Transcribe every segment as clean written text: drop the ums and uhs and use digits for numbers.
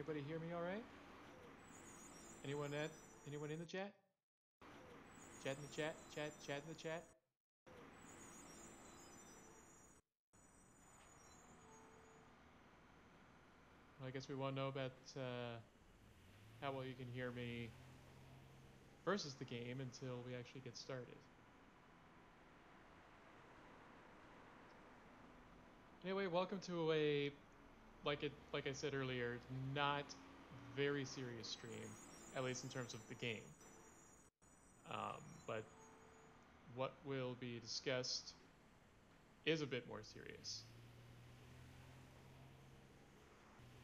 everybody hear me all right? Anyone in the chat? Chat in the chat? Chat in the chat? Well, I guess we want to know about how well you can hear me versus the game until we actually get started. Anyway, welcome to a, like I said earlier, not very serious stream, at least in terms of the game. But what will be discussed is a bit more serious.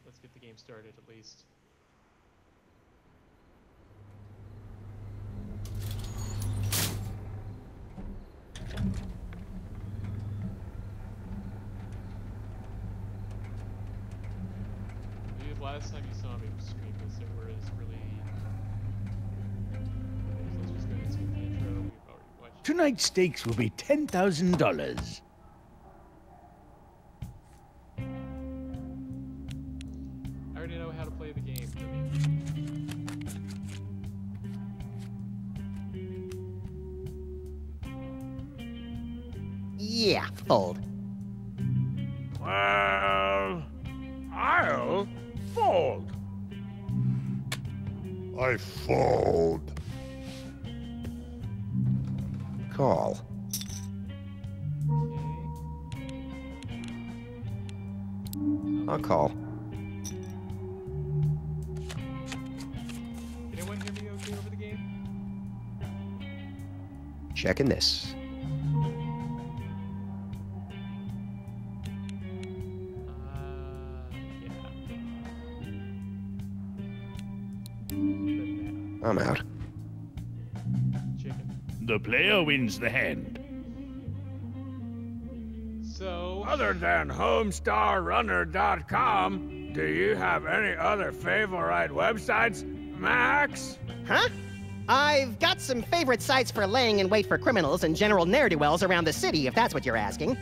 Let's get the game started at least. The last time you saw me stream this, there was really... Let's just go ahead and skip the intro. We've already watched. Tonight's stakes will be $10,000. I already know how to play the game, Yeah, fold. Well, I'll fold. I fold. Call. I'll call. Can anyone hear me okay over the game? Checking this. I'm out. Chicken. The player wins the hand. So, Other than HomestarRunner.com, do you have any other favorite websites, Max? Huh? I've got some favorite sites for laying in wait for criminals and general ne'er-do-wells around the city, if that's what you're asking.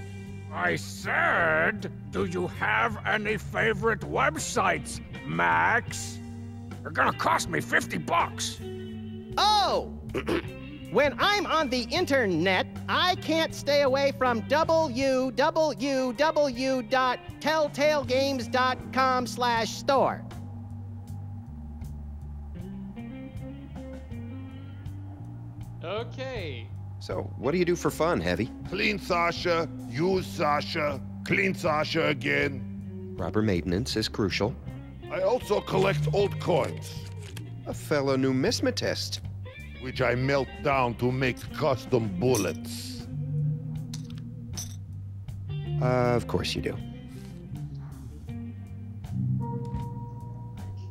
I said, do you have any favorite websites, Max? They're gonna cost me $50. Oh! When I'm on the internet, I can't stay away from www.telltalegames.com/store. okay. So, what do you do for fun, Heavy? Clean Sasha, use Sasha, clean Sasha again. Proper maintenance is crucial. I also collect old coins, A fellow numismatist. which I melt down to make custom bullets. Of course you do.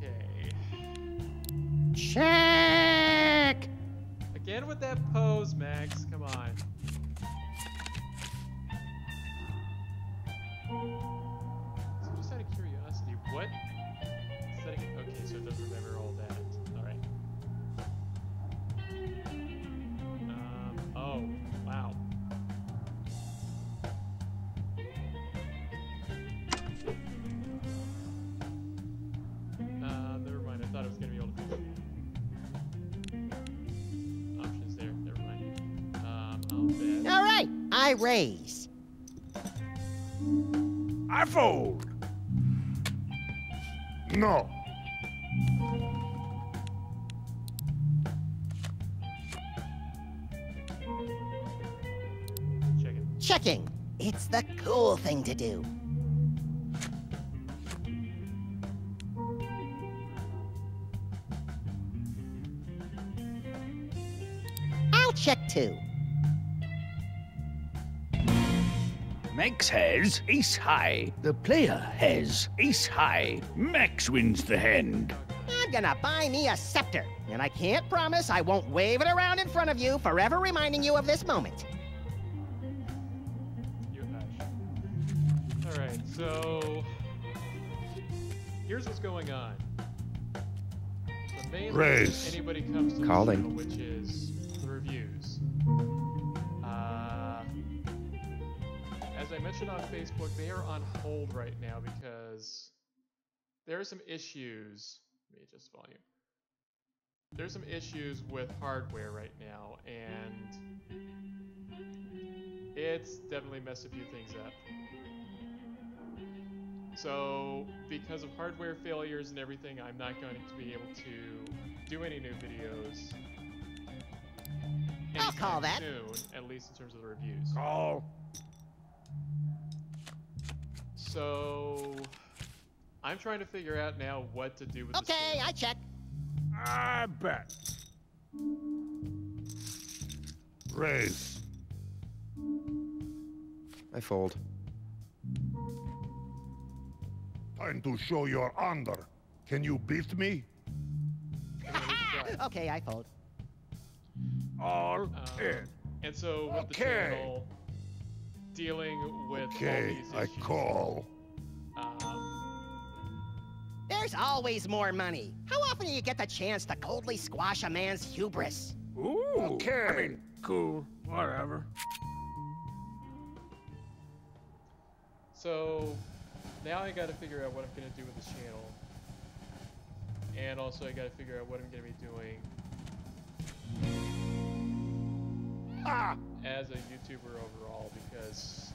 Okay. Check! Again with that pose, Max. Come on. So just out of curiosity, what setting? Okay, so it doesn't remember all that. All right. Oh, wow. Never mind. I thought it was gonna be able to do options there. Never mind. I'll bet. All right, I raise. I fold. No. Check it. Checking. It's the cool thing to do. I'll check too. Max has ace high. The player has ace high. Max wins the hand. I'm gonna buy me a scepter, and I can't promise I won't wave it around in front of you, forever reminding you of this moment. You hush. All right, so here's what's going on. The main Raise. anybody comes to Calling. the show, which is the reviews. As I mentioned on Facebook, they are on hold right now because there are some issues. Let me adjust volume. There's some issues with hardware right now, and it's definitely messed a few things up. So, because of hardware failures and everything, I'm not going to be able to do any new videos I'll call that. soon, at least in terms of the reviews. Call. So, I'm trying to figure out now what to do with this Okay, channel. I check. I bet. Raise. I fold. Time to show your under. Can you beat me? Okay, I fold. All in. And so with the Okay. channel dealing with all Okay, these I issues, call. There's always more money. How often do you get the chance to coldly squash a man's hubris? Ooh. Okay. I mean, cool. Whatever. so now I got to figure out what I'm gonna do with this channel, and also I got to figure out what I'm gonna be doing Ah! as a YouTuber overall, because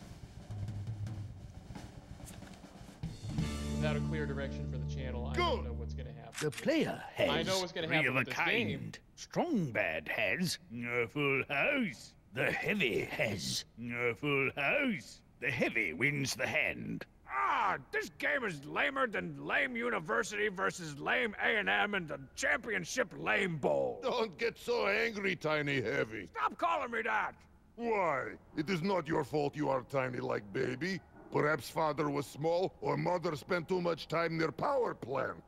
without a clear direction for the channel, I don't Good. know what's gonna happen. The player has I know what's gonna three happen of a with this game. kind. Strongbad has a full house. The heavy has a full house. The heavy wins the hand. Ah, this game is lamer than Lame University versus Lame A&M in the Championship Lame Bowl. Don't get so angry, Tiny Heavy. Stop calling me that. Why? It is not your fault you are tiny like baby. Perhaps father was small, or mother spent too much time near power plant.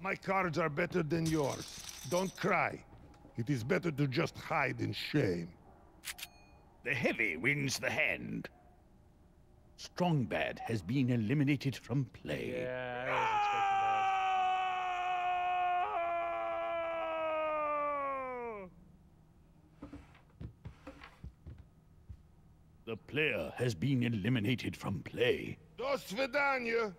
My cards are better than yours. Don't cry. It is better to just hide in shame. The heavy wins the hand. Strongbad has been eliminated from play. Yeah, I was expecting that. The player has been eliminated from play. До свидания.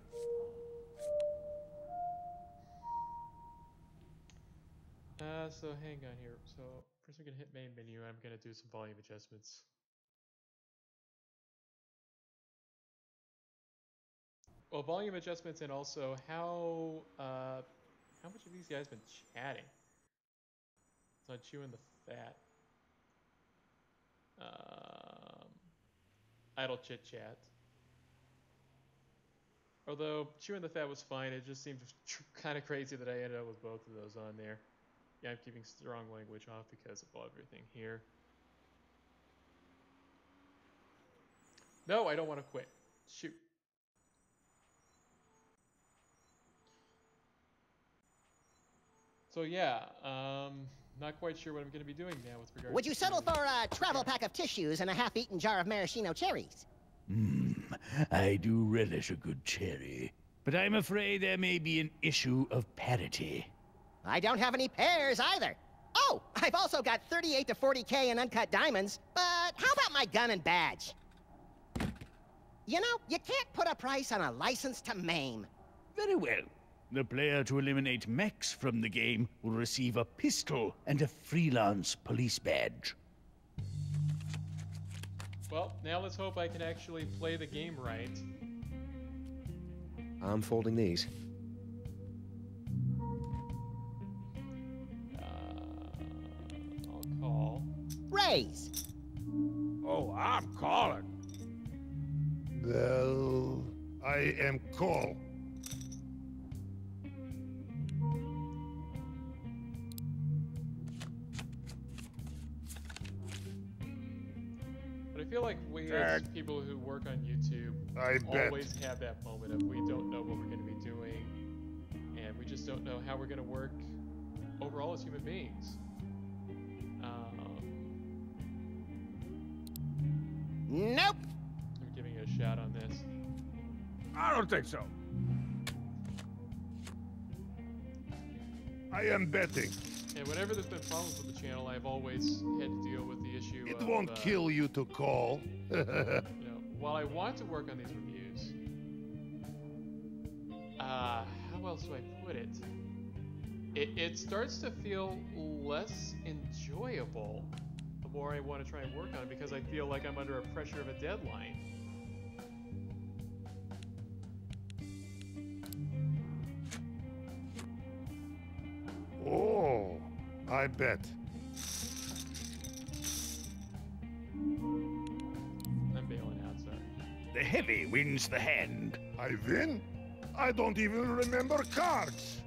So hang on here. So first I'm gonna hit main menu. I'm gonna do some volume adjustments. Well, volume adjustments, and also how much have these guys been chatting? So I'm chewing the fat. Idle chit chat. Although chewing the fat was fine, it just seemed kind of crazy that I ended up with both of those on there. Yeah, I'm keeping strong language off because of everything here. No, I don't want to quit. Shoot. So yeah, not quite sure what I'm going to be doing now with regard. Would you settle for a travel pack of tissues and a half-eaten jar of maraschino cherries? I do relish a good cherry. But I'm afraid there may be an issue of parity. I don't have any pears either. Oh, I've also got 38 to 40K in uncut diamonds, but how about my gun and badge? You know, you can't put a price on a license to maim. Very well. The player to eliminate Max from the game will receive a pistol and a freelance police badge. Well, now let's hope I can actually play the game right. I'm folding these. I'll call. Raise. Oh, I'm calling. Well, I am call. But I feel like we as people who work on YouTube I bet. always have that moment of we don't know what we're going to be doing, and we just don't know how we're going to work overall as human beings. Nope. I'm giving it a shot on this. I don't think so. I am betting. And whenever there's been problems with the channel, I've always had to deal with the issue It of, won't kill you to call. you know, while I want to work on these reviews, how how else do I put it? It starts to feel less enjoyable the more I want to try and work on it because I feel like I'm under a pressure of a deadline. Oh, I bet. I'm bailing out, sir. The heavy wins the hand. I win? I don't even remember cards.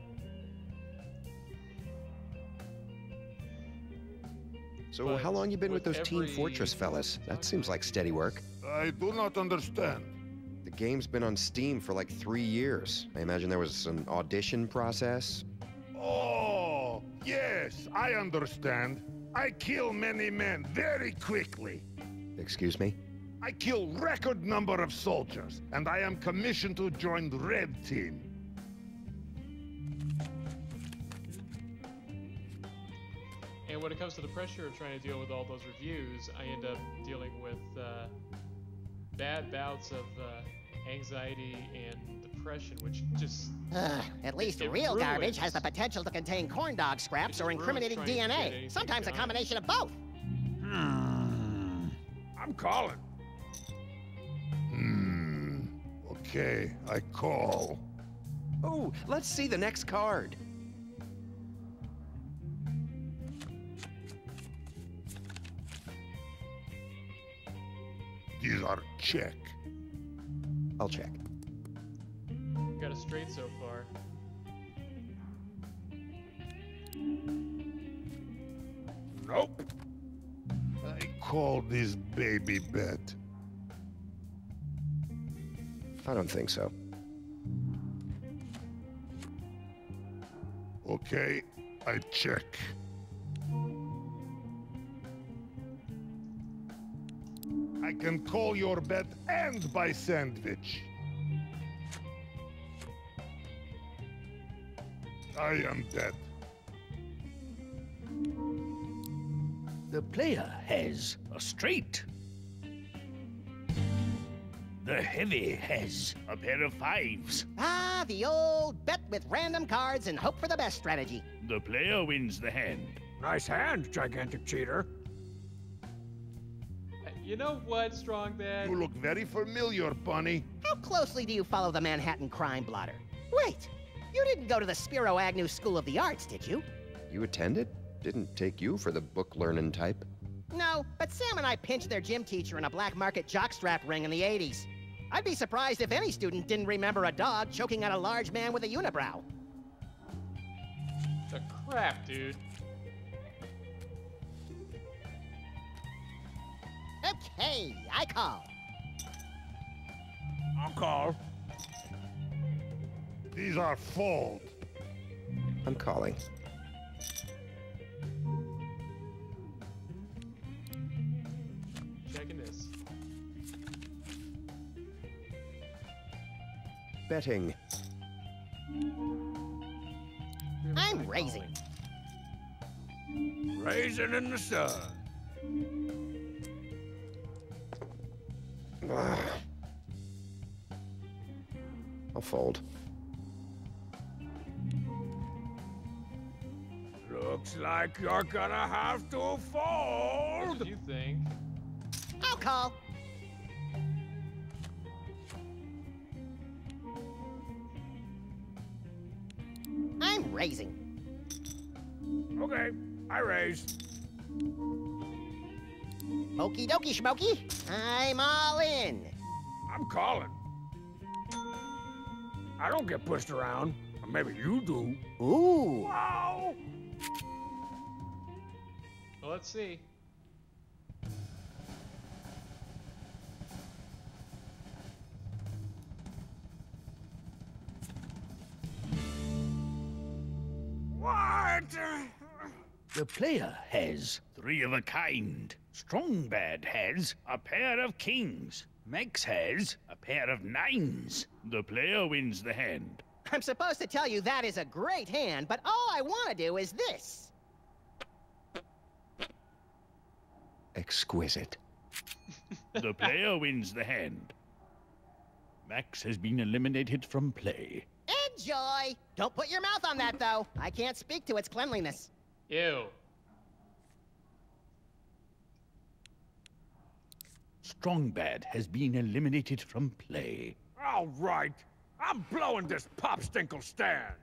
So But how long you been with those Team every- Fortress fellas? That seems like steady work. I do not understand. The game's been on Steam for like 3 years. I imagine there was an audition process. Oh, yes, I understand. I kill many men very quickly. Excuse me? I kill record number of soldiers, and I am commissioned to join the Red Team. And when it comes to the pressure of trying to deal with all those reviews, I end up dealing with bad bouts of anxiety and depression, which just At least It real garbage ruins- has the potential to contain corn dog scraps It or ruins incriminating trying to get DNA. anything Sometimes a done. combination of both. I'm calling. Okay, I call. Oh, let's see the next card. These are check. I'll check. got a straight so far. Nope. I call this baby bet. I don't think so. Okay, I check. I can call your bet and buy sandwich. I am dead. The player has a straight. The heavy has a pair of fives. Ah, the old bet with random cards and hope for the best strategy. The player wins the hand. Nice hand, gigantic cheater. You know what, Strong Bad? You look very familiar, Bunny. How closely do you follow the Manhattan crime blotter? Wait, you didn't go to the Spiro Agnew School of the Arts, did you? You attended? Didn't take you for the book-learning type. No, but Sam and I pinched their gym teacher in a black market jockstrap ring in the 80s. I'd be surprised if any student didn't remember a dog choking out a large man with a unibrow. The crap, dude. Okay, I call. I'll call. These are fold. I'm calling. Checking this. Betting. I'm raising. Raisin in the sun. I'll fold. Looks like you're gonna have to What fold. did you think? I'll call. I'm raising. Okay, I raise. Okie dokie, Schmokey. I'm all in. I'm calling. I don't get pushed around. Or maybe you do. Ooh. Wow! Well, let's see. What? The player has three of a kind. Strong Bad has a pair of kings. Max has a pair of nines. The player wins the hand. I'm supposed to tell you that is a great hand, but all I want to do is this. Exquisite. The player wins the hand. Max has been eliminated from play. Enjoy! Don't put your mouth on that, though. I can't speak to its cleanliness. Ew. Strong Bad has been eliminated from play. All right. I'm blowing this popstinkle stand.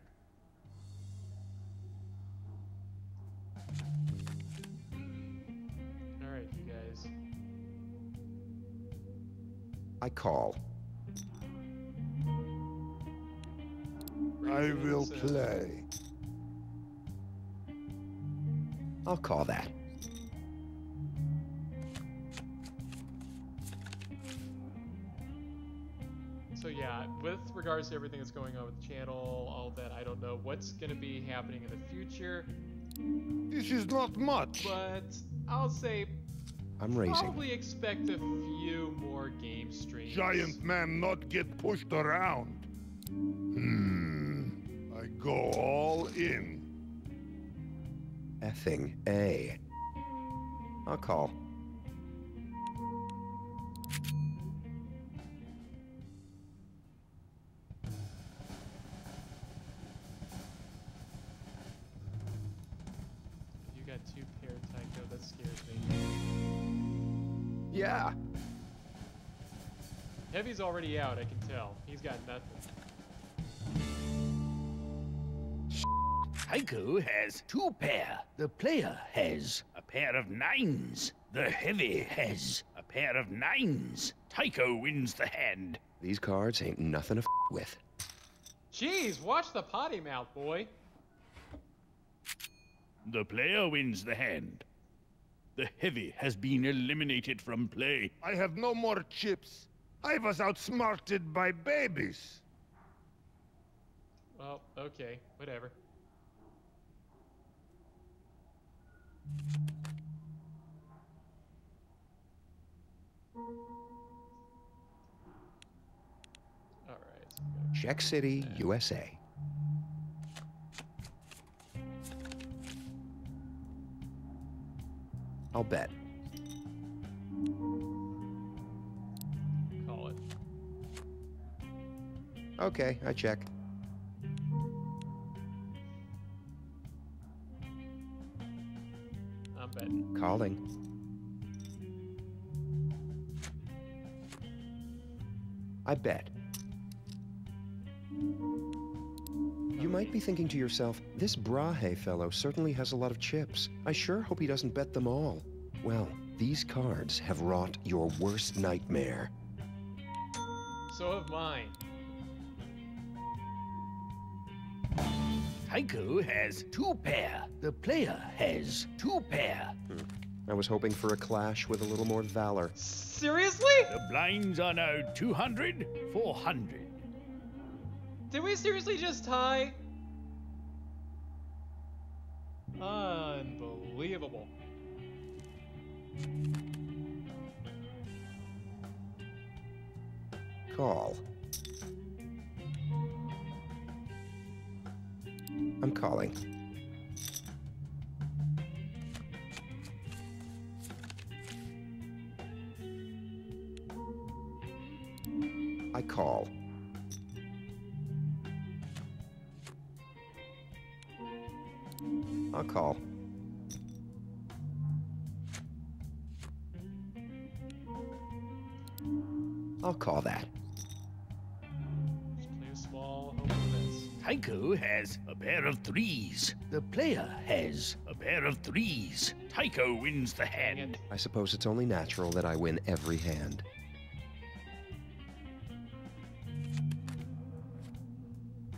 Alright, you guys. I call. I will Reasons, play. I'll call that. So yeah, with regards to everything that's going on with the channel, all that, I don't know what's going to be happening in the future, This is not much. but I'll say I'm raising. probably expect a few more game streams. Giant man not get pushed around. I go all in. Effing A. I'll call. You got 2 pair, Tycho. That scares me. Yeah. Heavy's already out, I can tell. He's got nothing. Tycho has 2 pair. The player has a pair of 9s. The heavy has a pair of 9s. Tycho wins the hand. These cards ain't nothing to with. Jeez, watch the potty mouth, boy. The player wins the hand. The heavy has been eliminated from play. I have no more chips. I was outsmarted by babies. Well, okay, whatever. Alright, so we gotta Czech City, USA. I'll bet. call it. Okay, I check. I'm betting. Calling. I bet. You might be thinking to yourself, this Brahe fellow certainly has a lot of chips. I sure hope he doesn't bet them all. Well, these cards have wrought your worst nightmare. So have mine. Tycho has 2 pair. The player has 2 pair. I was hoping for a clash with a little more valor. Seriously? The blinds are now 200, 400. Did we seriously just tie? Unbelievable. Call. I'm calling. I call. I'll call. I'll call that. Just play a small, hope for the best. Tycho has a pair of 3s. The player has a pair of 3s. Tycho wins the Dang hand. it. I suppose it's only natural that I win every hand.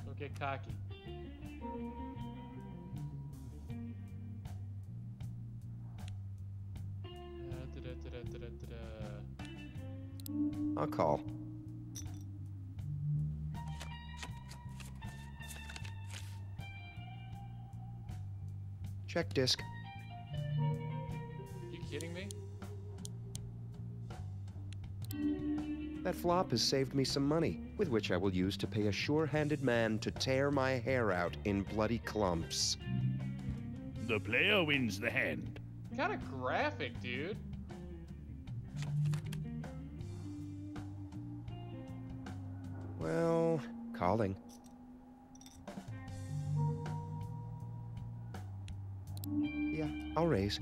Don't get cocky. I'll call. Check disc. You kidding me? That flop has saved me some money, with which I will use to pay a sure-handed man to tear my hair out in bloody clumps. The player wins the hand. Kind of graphic, dude. Well, calling. Yeah, I'll raise.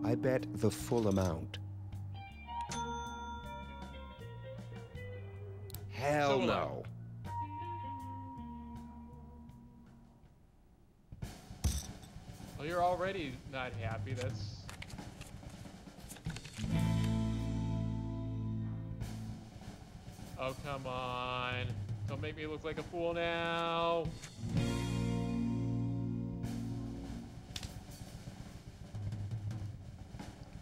I bet the full amount. Hell So no. Well, you're already not happy. That's... Oh, come on. Don't make me look like a fool now.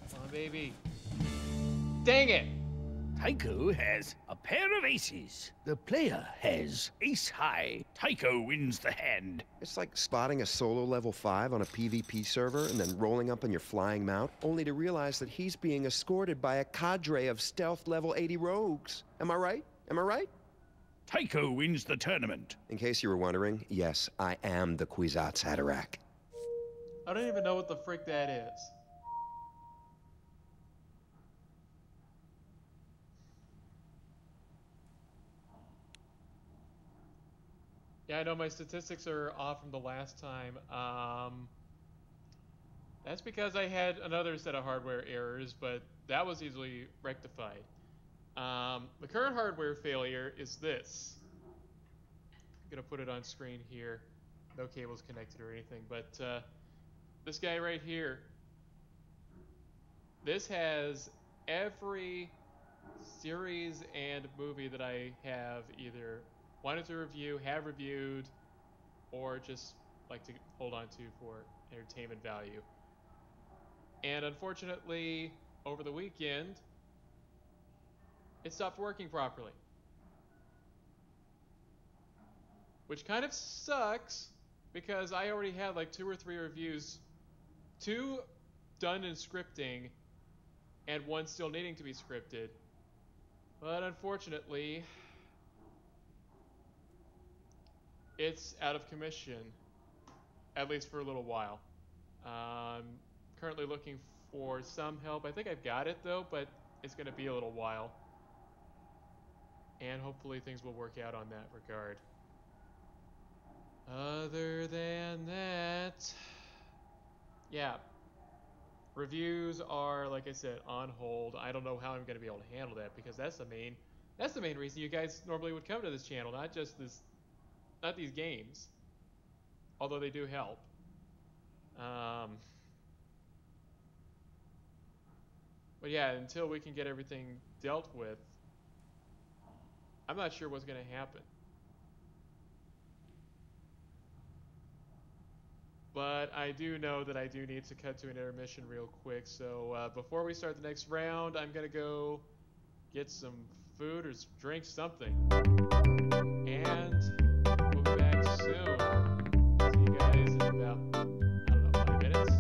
Come on, baby. Dang it! Tycho has a pair of aces. The player has ace high. Tycho wins the hand. It's like spotting a solo level 5 on a PvP server and then rolling up on your flying mount, only to realize that he's being escorted by a cadre of stealth level 80 rogues. Am I right? Am I right? Tycho wins the tournament. In case you were wondering, yes, I am the Kwisatz Haderach. I don't even know what the frick that is. Yeah, I know my statistics are off from the last time. That's because I had another set of hardware errors, but that was easily rectified. The current hardware failure is this. I'm gonna put it on screen here. No cables connected or anything, but this guy right here. This has every series and movie that I have either wanted to review, have reviewed, or just like to hold on to for entertainment value. And unfortunately, over the weekend, it stopped working properly. Which kind of sucks, because I already had like 2 or 3 reviews, 2 done in scripting, and 1 still needing to be scripted. But unfortunately, it's out of commission, at least for a little while. Currently looking for some help. I think I've got it though, but it's going to be a little while. And hopefully things will work out on that regard. Other than that, yeah. Reviews are, like I said, on hold. I don't know how I'm going to be able to handle that, because that's the main reason you guys normally would come to this channel, not these games, although they do help. But yeah, until we can get everything dealt with, I'm not sure what's going to happen. But I do know that I do need to cut to an intermission real quick, so before we start the next round, I'm going to go get some food or drink something. And we'll be back soon. See you guys in about, I don't know, 5 minutes?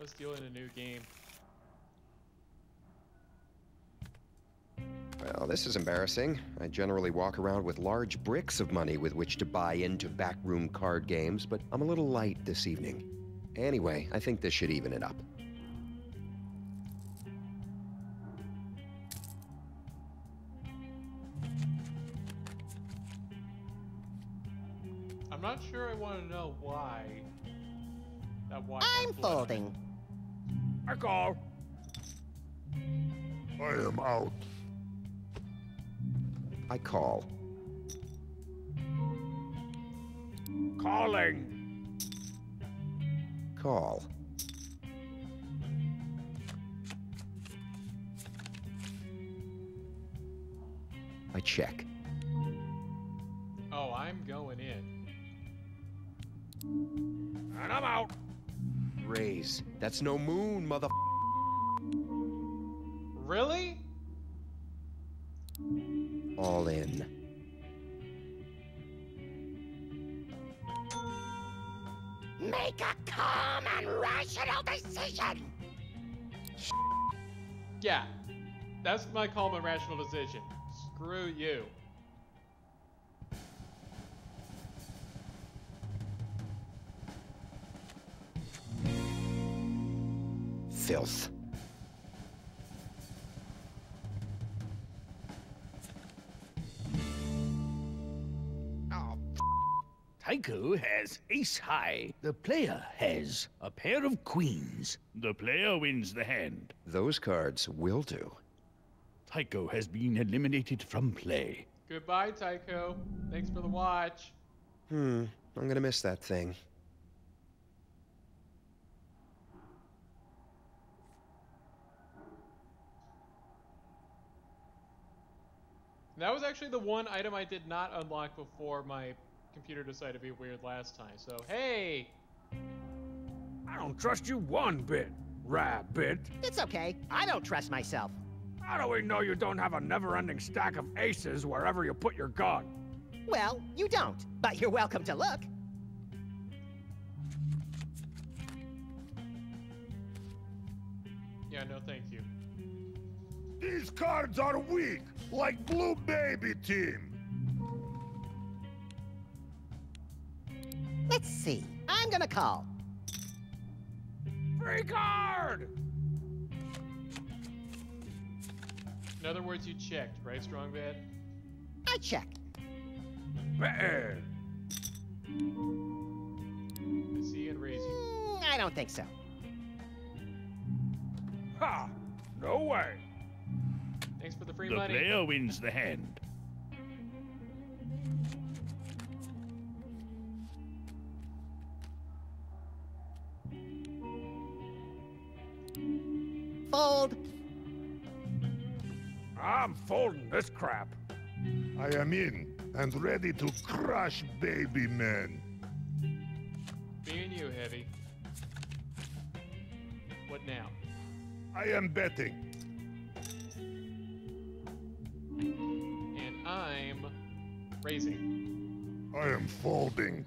Let's deal in a new game. Well, this is embarrassing. I generally walk around with large bricks of money with which to buy into backroom card games, but I'm a little light this evening. Anyway, I think this should even it up. I'm not sure I want to know why. That white I'm has blood on it. folding. I call. I am out. I call. Calling. Call. I check. Oh, I'm going in. And I'm out. Raise. That's no moon, mother. Really? All in. Make a calm and rational decision. Yeah. That's my calm and rational decision. Screw you. Filth. Tycho has ace high. The player has a pair of queens. The player wins the hand. Those cards will do. Tycho has been eliminated from play. Goodbye, Tycho. Thanks for the watch. I'm gonna miss that thing. That was actually the one item I did not unlock before my computer decided to be weird last time. So, hey! I don't trust you one bit, rabbit. It's okay. I don't trust myself. How do we know you don't have a never-ending stack of aces wherever you put your gun? Well, you don't, but you're welcome to look. Yeah, no thank you. These cards are weak, like Blue Baby Team. Let's see. I'm gonna call. Free card! In other words, you checked, right, Strong Bad? I checked. Better. I see and raise you. I don't think so. Ha! No way. Thanks for the free The money. player wins the hand. Fold. I'm folding this crap. I am in and ready to crush baby men. Me and you, Heavy. What now? I am betting. And I'm raising. I am folding.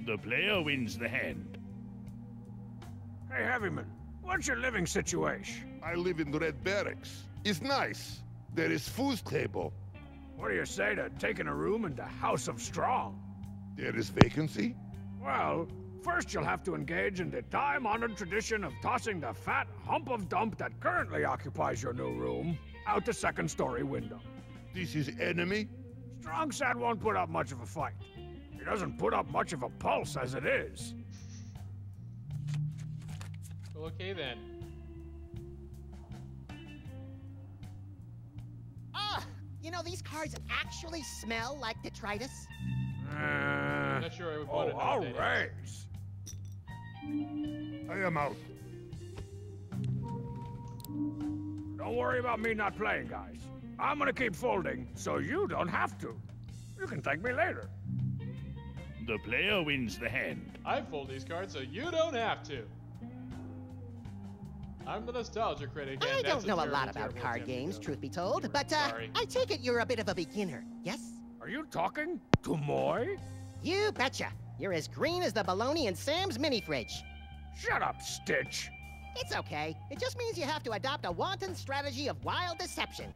The player wins the hand. Hey, Heavyman, what's your living situation? I live in Red Barracks. It's nice. There is food table. What do you say to taking a room in the House of Strong? There is vacancy. Well, first you'll have to engage in the time-honored tradition of tossing the fat hump of dump that currently occupies your new room out the second-story window. This is enemy. Strong Sad won't put up much of a fight. He doesn't put up much of a pulse as it is. Well, okay then. Ah, you know, these cards actually smell like detritus. I'm not sure I would want to know I'll what that is. raise. I am out. Don't worry about me not playing, guys. I'm gonna keep folding, so you don't have to. You can thank me later. The player wins the hand. I fold these cards so you don't have to. I'm the nostalgia critic. I And don't that's know a terrible, lot about terrible card attempt to games, go. truth be told, but Sorry. I take it you're a bit of a beginner, yes? Are you talking to Moy? You betcha. You're as green as the bologna in Sam's mini fridge. Shut up, Stitch. It's okay. It just means you have to adopt a wanton strategy of wild deception.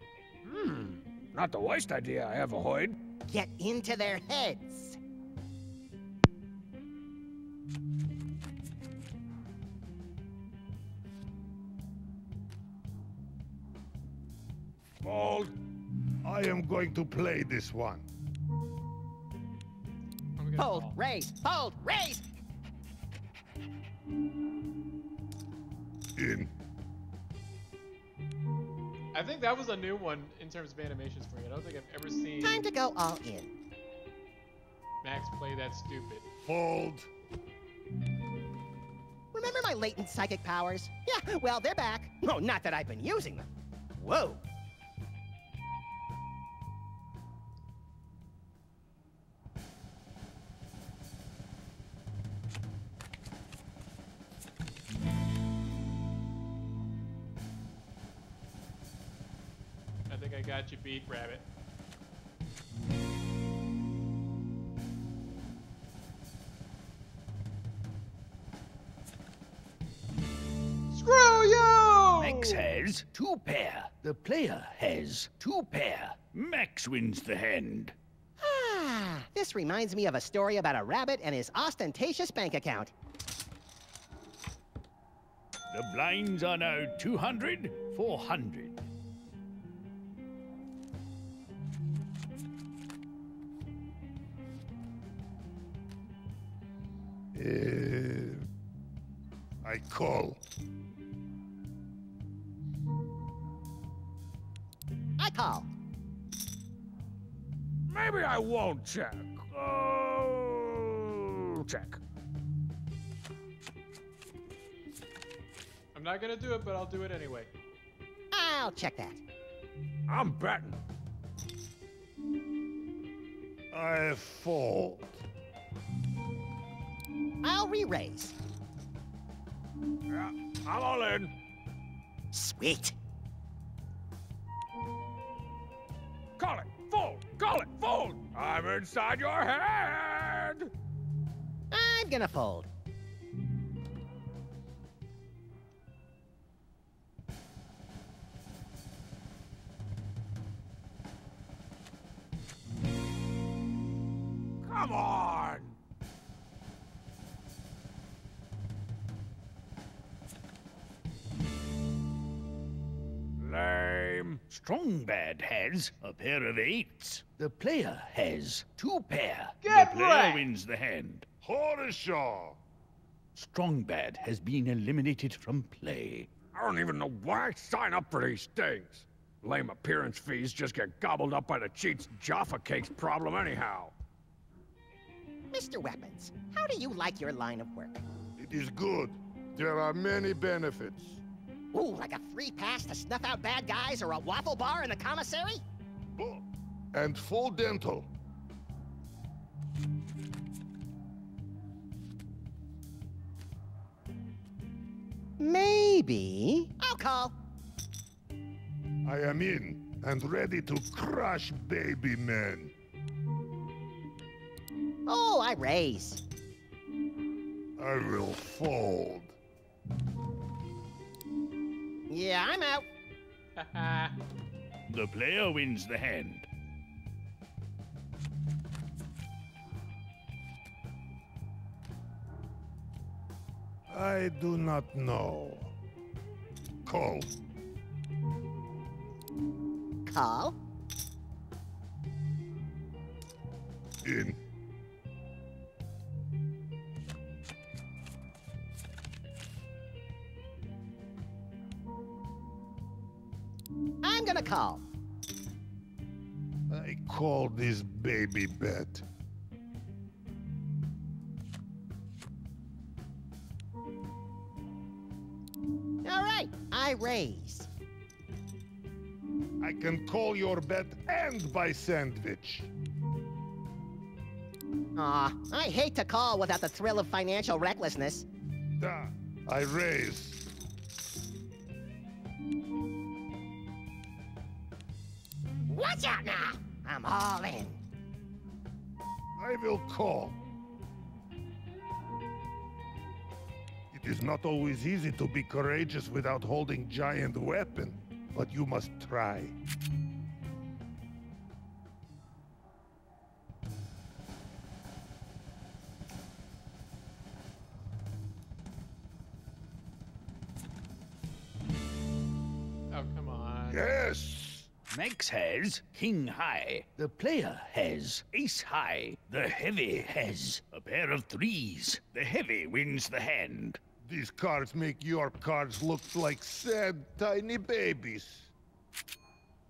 Not the worst idea I ever heard. Get into their heads. Fold. I am going to play this one. I'm gonna Fold, call. raise, fold, raise! In. I think that was a new one in terms of animations for me. I don't think I've ever seen Time to go all in. Max play that stupid. Fold. Remember my latent psychic powers? Yeah, well, they're back. Oh, not that I've been using them. Whoa. I think I got you beat, Rabbit. Screw you! Max has 2 pair. The player has 2 pair. Max wins the hand. Ah, this reminds me of a story about a rabbit and his ostentatious bank account. The blinds are now 200, 400. I call. I call. Maybe I won't check. Oh, check. I'm not gonna do it, but I'll do it anyway. I'll check that. I'm betting. I fold. I'll re-raise. Yeah, I'm all in. Sweet. Call it. Fold. Call it. Fold. I'm inside your head. I'm gonna fold. Come on. Lame. Strong Bad has a pair of 8s. The player has 2 pair. Get the player wrecked! wins the hand. Horseshaw. Strong Bad has been eliminated from play. I don't even know why I sign up for these things. Lame appearance fees just get gobbled up by the cheats Jaffa Cakes problem anyhow. Mr. Weapons, how do you like your line of work? It is good. There are many benefits. Ooh, like a free pass to snuff out bad guys or a waffle bar in the commissary? Oh, and full dental. Maybe. I'll call. I am in and ready to crush baby men. Oh, I raise. I will fold. Yeah, I'm out. Haha. The player wins the hand. I do not know. Call. Call. In. I'm gonna call. I call this baby bet. All right, I raise. I can call your bet and buy sandwich. Aw, I hate to call without the thrill of financial recklessness. Da. I raise. Watch out now! I'm all in. I will call. It It is not always easy to be courageous without holding giant weapon, but you must try. Oh, come on. Yes! Max has king high. The player has ace high. The heavy has a pair of threes. The heavy wins the hand. These cards make your cards look like sad, tiny babies.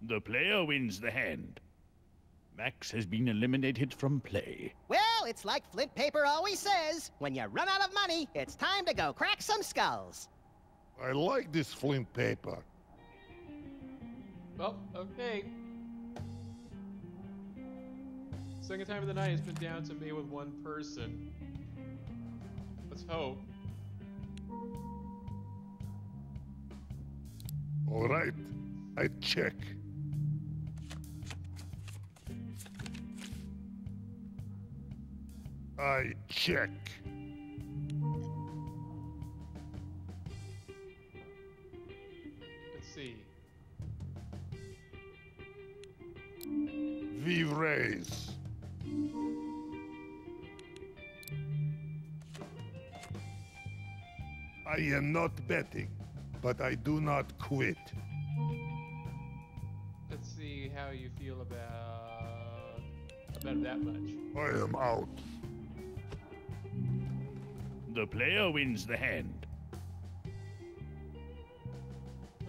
The player wins the hand. Max has been eliminated from play. Well, it's like Flint Paper always says. When you run out of money, it's time to go crack some skulls. I like this Flint Paper. Well, okay. Second time of the night, it's been down to me with one person. Let's hope. All right, I check. I check. Let's see. We raise. I am not betting, but I do not quit. Let's see how you feel about that much. I am out. The player wins the hand.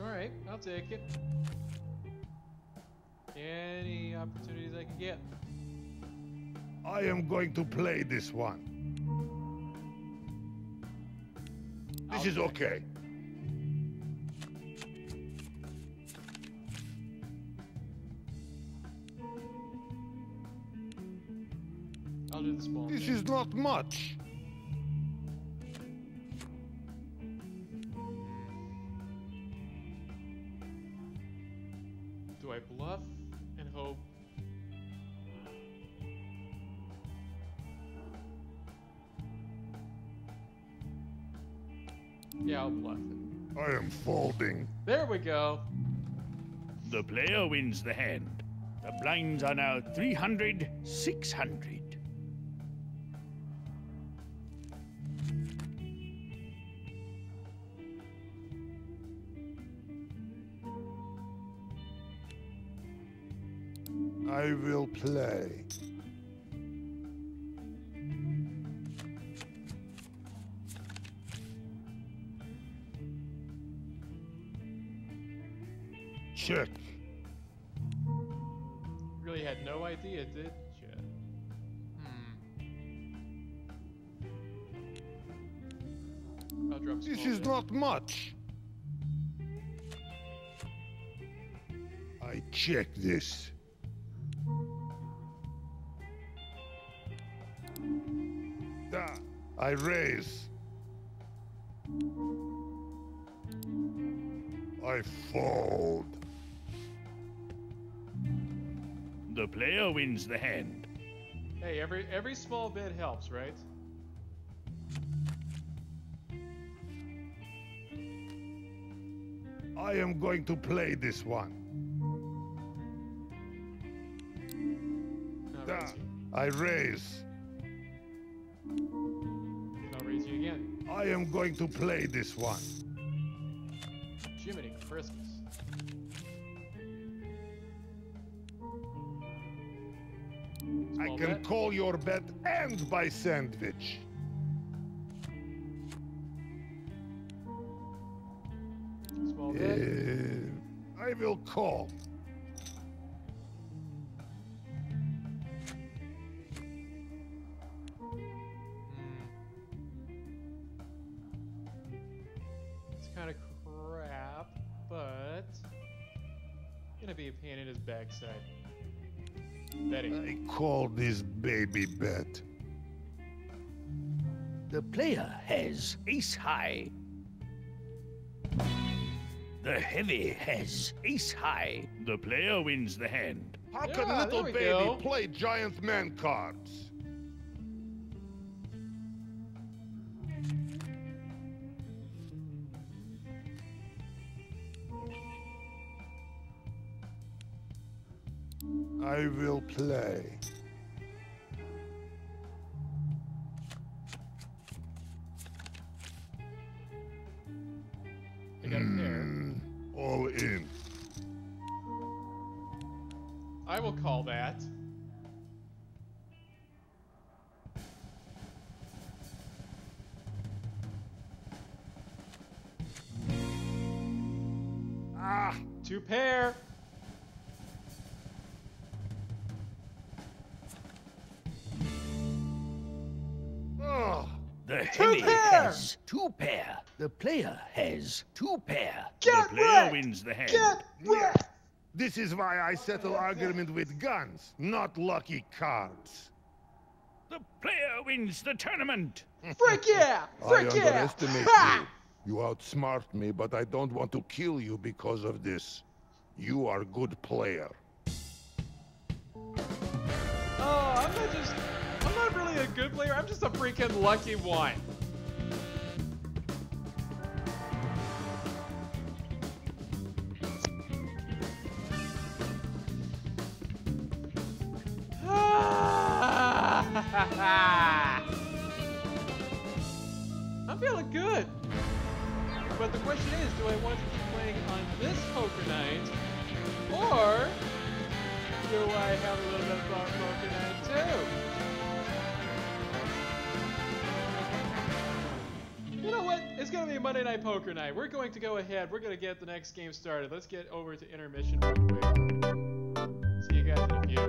Alright, I'll take it. Any opportunities I can get. I am going to play this one. This is okay. I'll do the small This thing. is not much. Do I bluff and hope? Yeah, I'll bluff it. I am folding. There we go. The player wins the hand. The blinds are now 300, 600. I will play. Check. Really had no idea, did you? I'll drop This small is bit. not much. I check this. Da. I raise. I fold. The player wins the hand. Hey, every small bit helps, right? I am going to play this one. I'll Da. raise you. I raise. I'll raise you again. I am going to play this one. Jiminy Christmas. I Small can bet. call your bet and buy sandwich. Small bit. I will call. It's kind of crap, but gonna be a pain in his backside. Betting. I call this baby bet. The player has ace high. The heavy has ace high. The player wins the hand. How Yeah, can little there we baby go. play giant man cards? I will play. I got a pair. All in. I will call that. Ah! 2 pair. Oh! The Two henny pair! has 2 pair. The player has 2 pair. Get the player wrecked! wins the hand. Yeah. This is why I settle argument with guns, not lucky cards. The player wins the tournament. Frick yeah! I Frick yeah! underestimate Ha! you. You outsmart me, but I don't want to kill you because of this. You are a good player. Oh, I'm not really a good player. I'm just a freaking lucky one. I'm feeling good. But the question is, do I want to keep playing on this poker night? Or do I have a little bit of fun poker night too? You know what? It's going to be Monday Night Poker Night. We're going to go ahead. We're going to get the next game started. Let's get over to intermission real quick. See you guys in a few.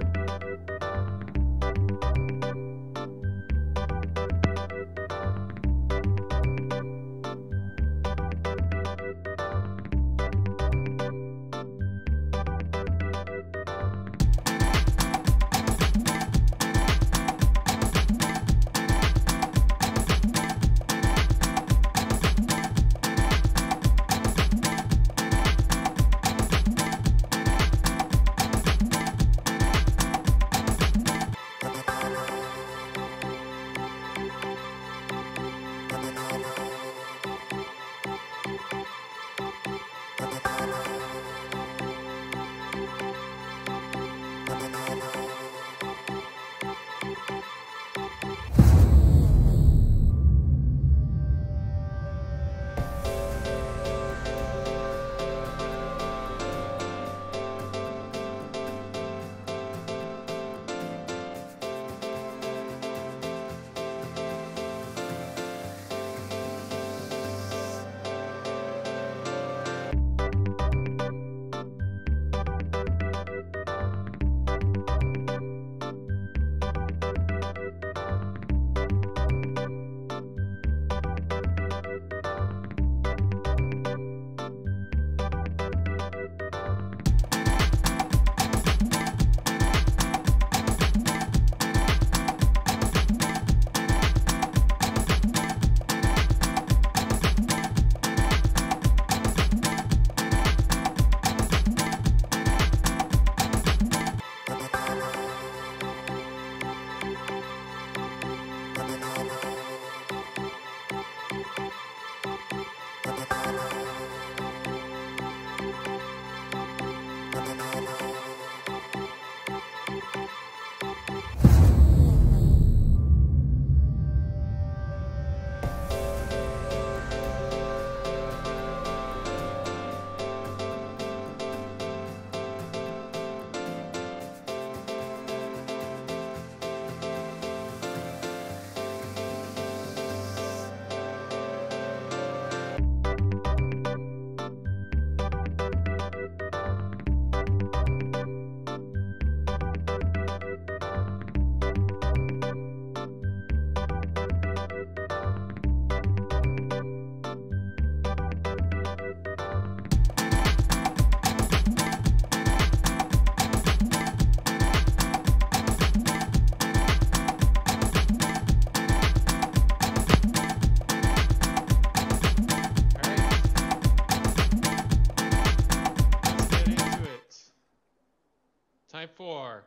Time 4.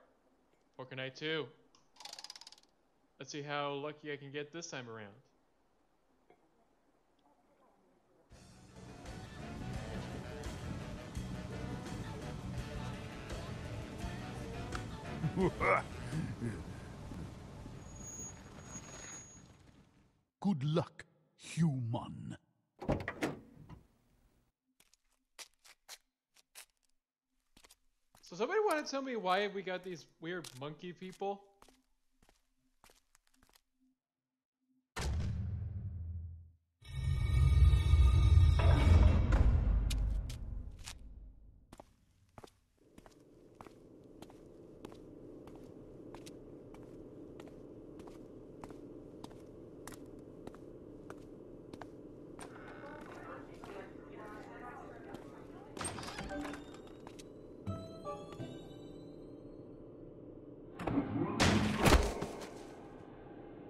Poker Night 2. Let's see how lucky I can get this time around. Good luck, human. So somebody want to tell me why we got these weird monkey people?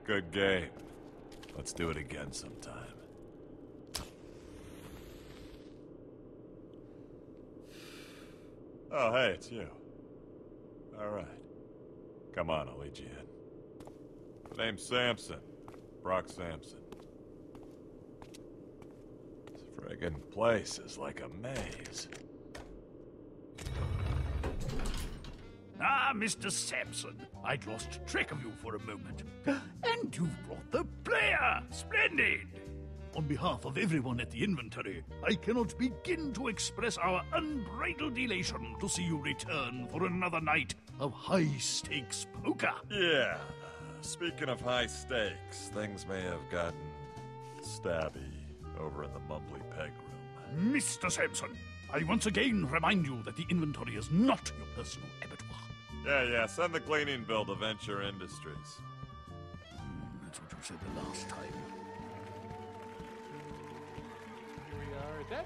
Good game. Let's do it again sometime. Oh, hey, it's you. All right. Come on, I'll lead you in. The name's Samson. Brock Samson. This friggin' place is like a maze. Ah, Mr. Samson, I'd lost track of you for a moment. And you've brought the player! Splendid! On behalf of everyone at the inventory, I cannot begin to express our unbridled elation to see you return for another night of high-stakes poker. Yeah. Speaking of high stakes, things may have gotten stabby over in the Mumbly Peg room. Mr. Samson, I once again remind you that the inventory is not your personal abattoir. Yeah, send the cleaning bill to Venture Industries. That's what you said the last time. Here we are.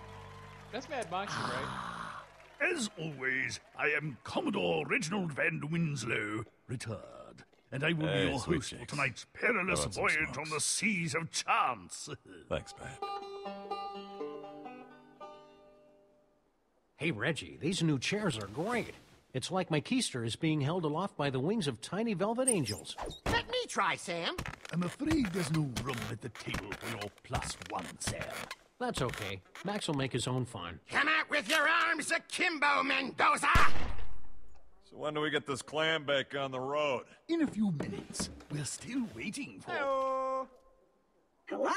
That's Mad Moxie, right? As always, I am Commodore Reginald Van Winslow, retired, and I will be your sweet host for cheeks. tonight's perilous Throw in some voyage on smokes. the seas of chance. Thanks, man. Hey, Reggie, these new chairs are great. It's like my keister is being held aloft by the wings of tiny velvet angels. Let me try, Sam. I'm afraid there's no room at the table for your +1, Sam. That's okay. Max will make his own fun. Come out with your arms akimbo, Mendoza! So when do we get this clam bake on the road? In a few minutes. We're still waiting for Hello,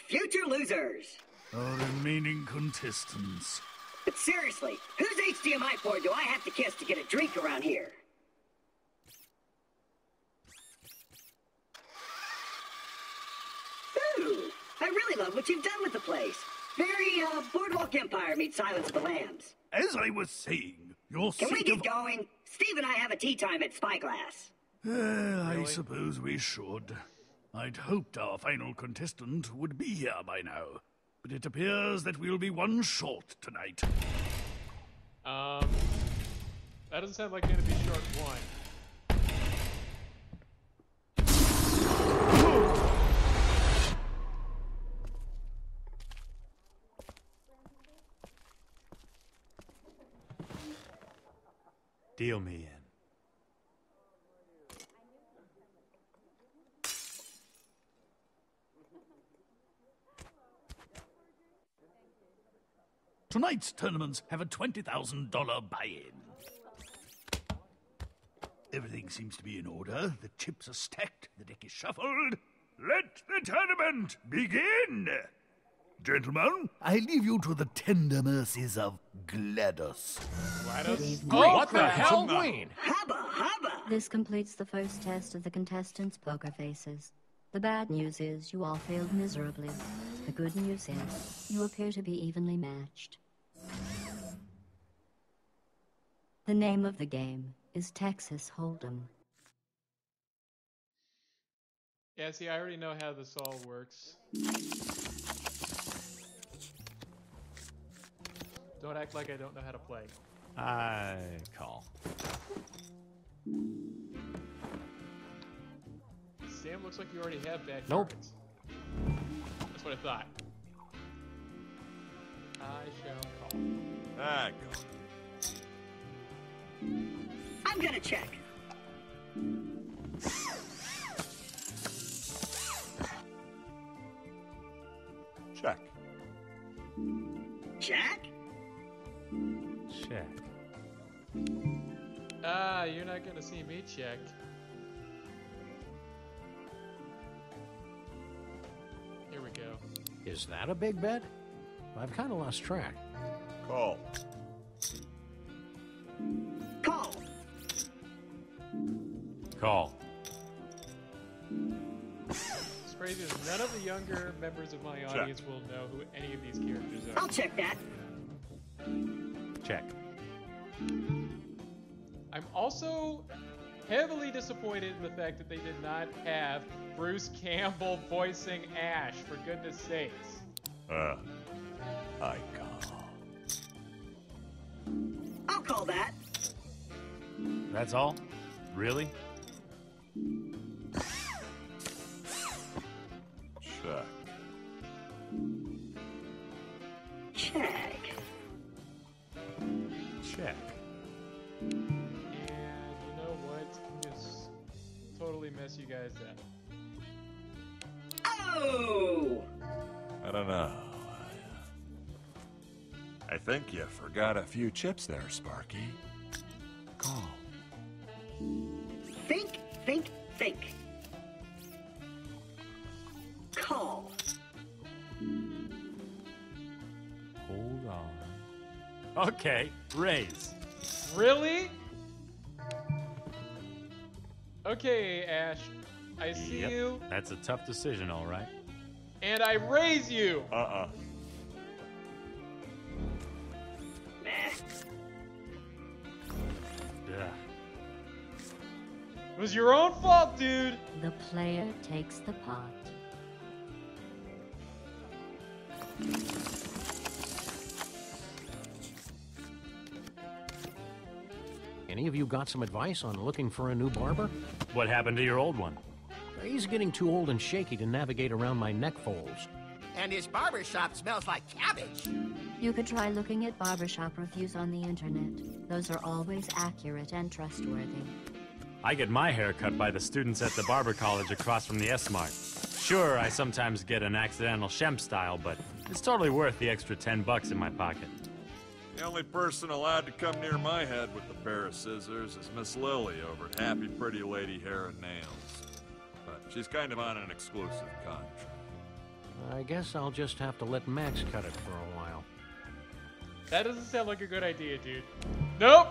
future losers! our remaining contestants. But seriously, whose HDMI port do I have to kiss to get a drink around here? Ooh, I really love what you've done with the place. Very, Boardwalk Empire meets Silence of the Lambs. As I was saying, your Can we seat get of... going? Steve and I have a tea time at Spyglass. I suppose we should. I'd hoped our final contestant would be here by now, but it appears that we'll be one short tonight. That doesn't sound like you're gonna be short one. Deal me in. Tonight's tournaments have a $20,000 buy-in. Everything seems to be in order. The chips are stacked. The deck is shuffled. Let the tournament begin! Gentlemen, I leave you to the tender mercies of GLaDOS. Oh, what the hell? Wayne! Hubba, hubba! This completes the first test of the contestants' poker faces. The bad news is you all failed miserably. The good news is you appear to be evenly matched. The name of the game is Texas Hold'em. Yeah, see, I already know how this all works. Don't act like I don't know how to play. I call. Sam, looks like you already have bad Nope. cards. That's what I thought. I shall call. Ah, go. I'm gonna check. Check. Jack? Check. Ah, you're not gonna see me check. Here we go. Is that a big bet? I've kind of lost track. Call. Call. Call. It's crazy is none of the younger members of my audience will know who any of these characters are. I'll check that. Check. I'm also heavily disappointed in the fact that they did not have Bruce Campbell voicing Ash, for goodness sakes. I call. I'll call that. That's all? Really? Check. Check. Check. And you know what? Just totally mess you guys up. Oh! I don't know. I think you forgot a few chips there, Sparky. Call. Think, think, think. Call. Hold on. Okay, raise. Really? Okay, Ash. I see Yep, you, that's a tough decision, all right. and I raise you! Uh-uh. Meh. Yeah. It was your own fault, dude! The player takes the pot. Any of you got some advice on looking for a new barber? What happened to your old one? He's getting too old and shaky to navigate around my neck folds. And his barber shop smells like cabbage. You could try looking at barbershop reviews on the internet. Those are always accurate and trustworthy. I get my hair cut by the students at the barber college across from the S-Mart. Sure, I sometimes get an accidental Shemp style, but it's totally worth the extra $10 in my pocket. The only person allowed to come near my head with a pair of scissors is Miss Lily over at Happy Pretty Lady Hair and Nails. But she's kind of on an exclusive contract. I guess I'll just have to let Max cut it for a while. That doesn't sound like a good idea, dude. Nope!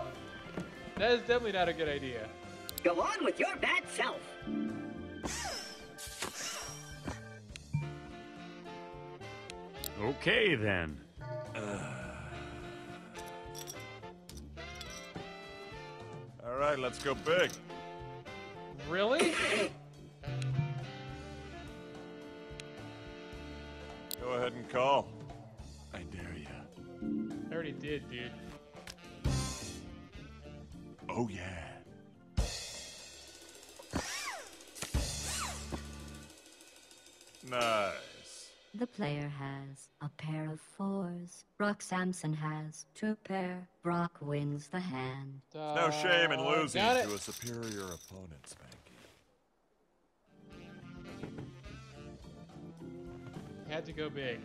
That is definitely not a good idea. Go on with your bad self. Okay, then. All right, let's go big. Really? Go ahead and call. I dare you. I already did, dude. Oh, yeah. Nice. The player has a pair of 4s. Brock Samson has 2 pair. Brock wins the hand. No shame in losing got it. to a superior opponent, Spanky. Had to go big.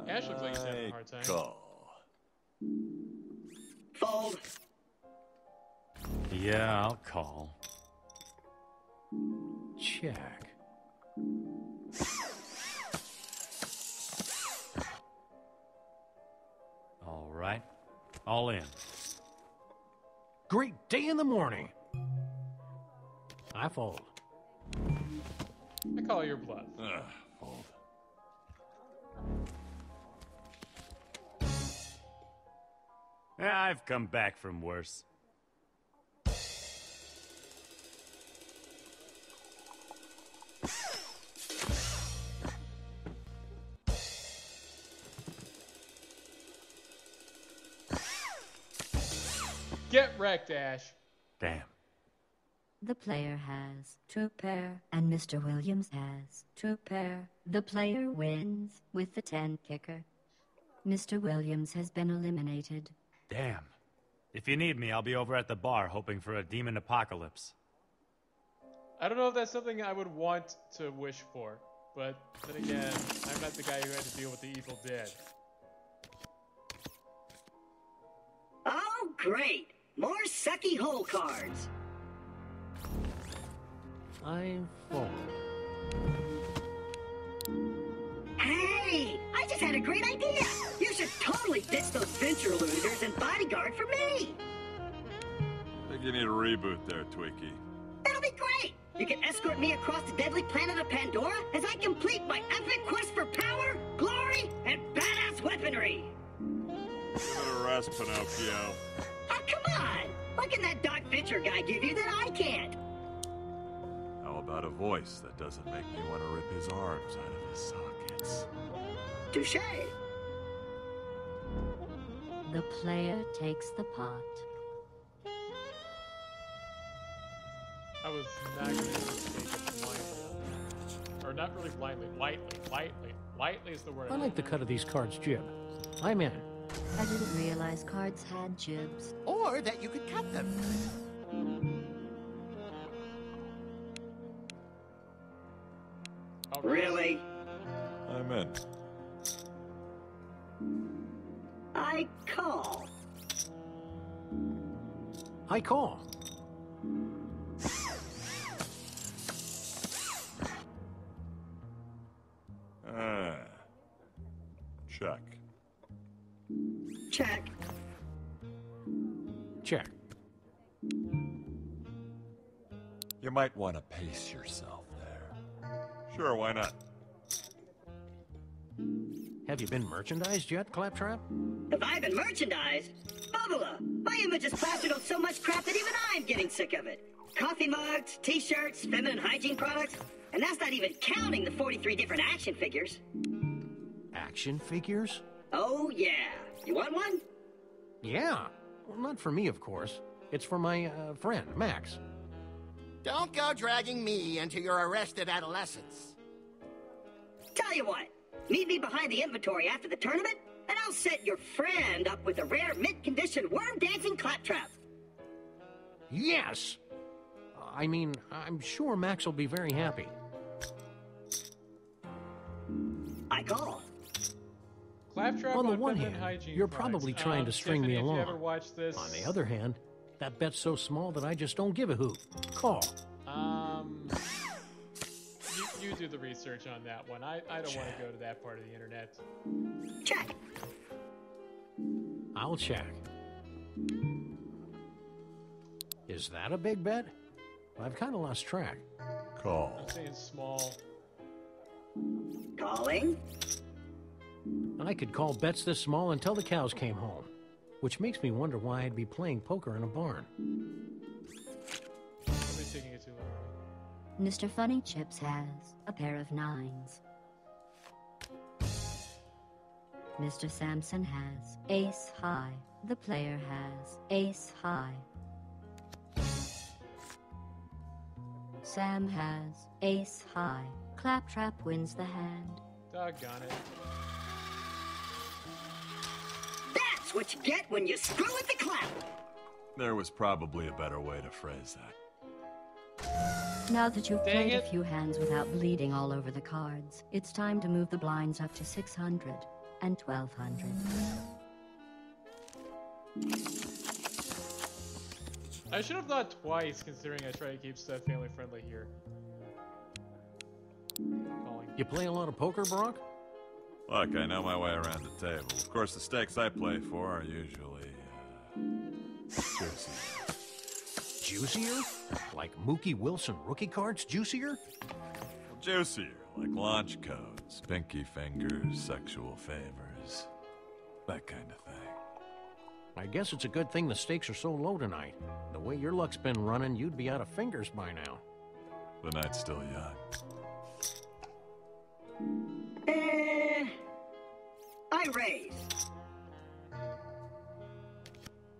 Ash looks like he's having a hard time. Call. Fold. Yeah, I'll call. Check. All right. All in. Great day in the morning. I fold. I call your bluff. Fold. I've come back from worse. Get wrecked, Ash. Damn. The player has 2 pair, and Mr. Williams has 2 pair. The player wins with the 10 kicker. Mr. Williams has been eliminated. Damn. If you need me, I'll be over at the bar hoping for a demon apocalypse. I don't know if that's something I would want to wish for, but then again, I'm not the guy who had to deal with the Evil Dead. Oh, great! More sucky hole cards. I fold. Hey! I just had a great idea! You should totally ditch those venture losers and bodyguard for me! I think you need a reboot there, Twiki. That'll be great! You can escort me across the deadly planet of Pandora as I complete my epic quest for power, glory, and badass weaponry! Give it a rest, Pinocchio. Oh, come on! What can that Doc Venture guy give you that I can't? How about a voice that doesn't make me want to rip his arms out of his sockets? Touché! The player takes the pot. I was not going to take it blindly. Or not really blindly, lightly. Lightly is the word. I like the cut of these cards, Jib. I'm in. I didn't realize cards had jibs. Or that you could cut them. Really? I'm in. I call. I call. Check. Check. Check. You might want to pace yourself there. Sure, why not? Have you been merchandised yet, Claptrap? Have I been merchandised? Bubba, my image is plastered on so much crap that even I'm getting sick of it. Coffee mugs, t-shirts, feminine hygiene products, and that's not even counting the 43 different action figures. Action figures? Oh, yeah. You want one? Yeah. Well, not for me, of course. It's for my friend, Max. Don't go dragging me into your arrested adolescence. Tell you what, meet me behind the inventory after the tournament, and I'll set your friend up with a rare mint-condition worm-dancing claptrap. Yes! I mean, I'm sure Max will be very happy. I call. Claptrap On the one feminine hand, hygiene you're products. probably trying to string Tiffany, me if along. you ever watched this, On the other hand, that bet's so small that I just don't give a hoot. Call. You do the research on that one. I don't want to go to that part of the internet. Check. I'll check. Is that a big bet? I've kind of lost track. Call. I'm saying small. Calling. I could call bets this small until the cows came home. Which makes me wonder why I'd be playing poker in a barn. I've been taking it too long. Mr. Funny Chips has a pair of nines. Mr. Sampson has ace high. The player has ace high. Sam has ace high. Claptrap wins the hand. Doggone it. That's what you get when you screw with the clap. There was probably a better way to phrase that. Now that you've Dang played a it. few hands without bleeding all over the cards, it's time to move the blinds up to 600 and 1200. I should have thought twice, considering I try to keep stuff family friendly here. Calling. You play a lot of poker, Brock? Look, I know my way around the table. Of course, the stakes I play for are usually, juicy. Juicier? Like Mookie Wilson rookie cards juicier? Juicier, like launch codes, pinky fingers, sexual favors, that kind of thing. I guess it's a good thing the stakes are so low tonight. The way your luck's been running, you'd be out of fingers by now. The night's still young. I raise.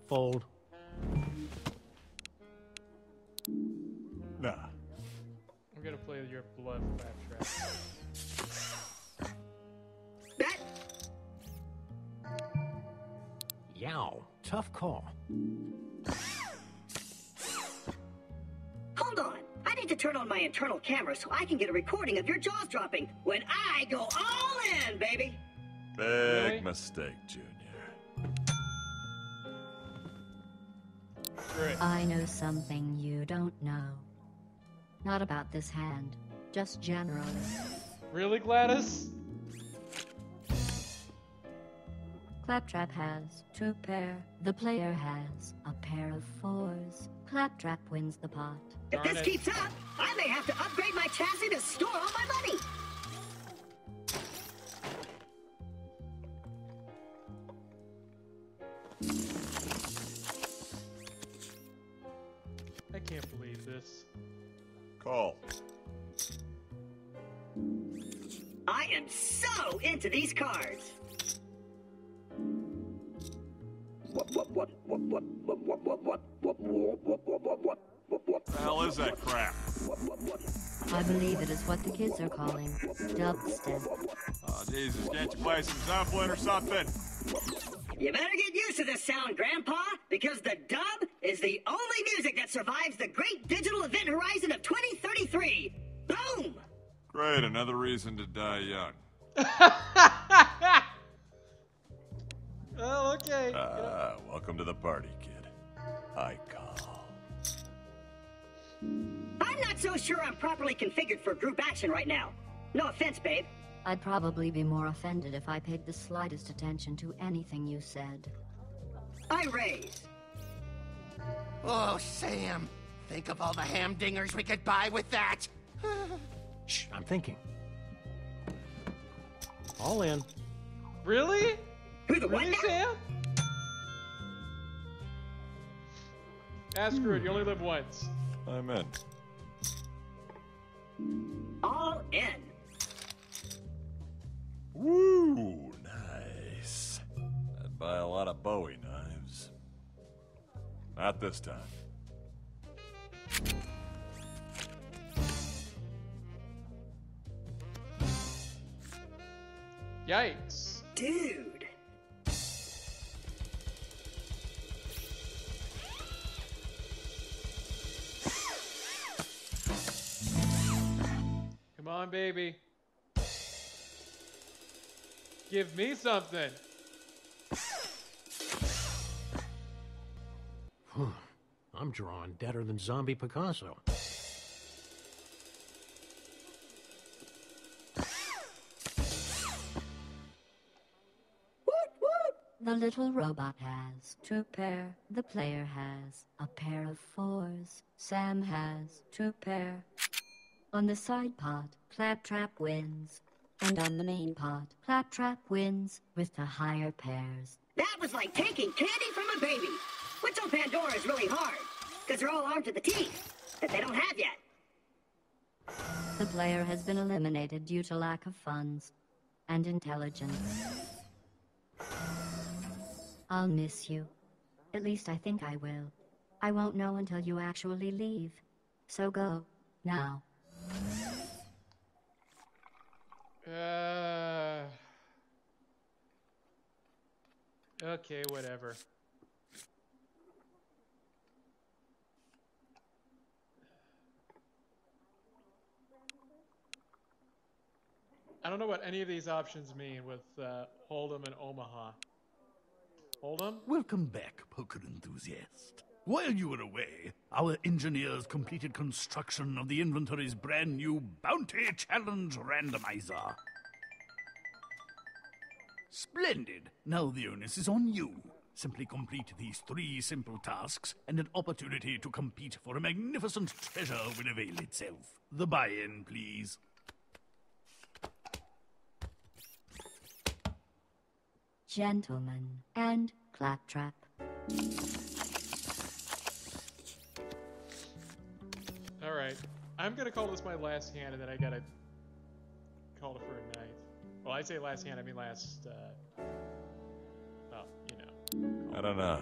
Fold. Nah. I'm gonna play your bluff, Claptrap. Bet. Yow. Tough call. Hold on. I need to turn on my internal camera so I can get a recording of your jaws dropping when I go all in, baby. Big mistake, Junior. Great. I know something you don't know. Not about this hand, just generally. Really, Gladys? Claptrap has 2 pair. The player has a pair of 4s. Claptrap wins the pot. If this keeps up, I may have to upgrade my chassis to store all my money. I can't believe this. Call. I am so into these cards. What the hell is that crap? I believe it is what the kids are calling dubstep. Oh, Jesus, can't you play some Zeppelin or something? You better get used to this sound, Grandpa, because the dub is the only music that survives the great digital event horizon of 2033. Boom! Great, another reason to die young. Oh, okay. Welcome to the party, kid. I call. I'm not so sure I'm properly configured for group action right now. No offense, babe. I'd probably be more offended if I paid the slightest attention to anything you said. I raise. Oh, Sam. Think of all the hamdingers we could buy with that. Shh, I'm thinking. All in. Really? Who the Really, what now? Sam? Screw it. You only live once. I'm in. All in. Woo, nice. I'd buy a lot of Bowie knives. Not this time. Yikes. Dude. Come on, baby. Give me something. I'm drawing deader than zombie Picasso. The little robot has 2 pair. The player has a pair of 4s. Sam has 2 pair. On the side pot, Claptrap wins. And on the main pot, Claptrap wins with the higher pairs. That was like taking candy from a baby. What's on Pandora is really hard, because they're all armed to the teeth, that they don't have yet. The player has been eliminated due to lack of funds and intelligence. I'll miss you. At least I think I will. I won't know until you actually leave. So go, now. Okay, whatever. I don't know what any of these options mean with Hold'em and Omaha. Hold'em? Welcome back, poker enthusiast. While you were away, our engineers completed construction of the inventory's brand new Bounty Challenge Randomizer. Splendid! Now the onus is on you. Simply complete these 3 simple tasks, and an opportunity to compete for a magnificent treasure will avail itself. The buy-in, please. Gentlemen and Claptrap. Alright. I'm gonna call this my last hand, and then I gotta call it for a night. Well, I say last hand, I mean last, well, you know. I don't know.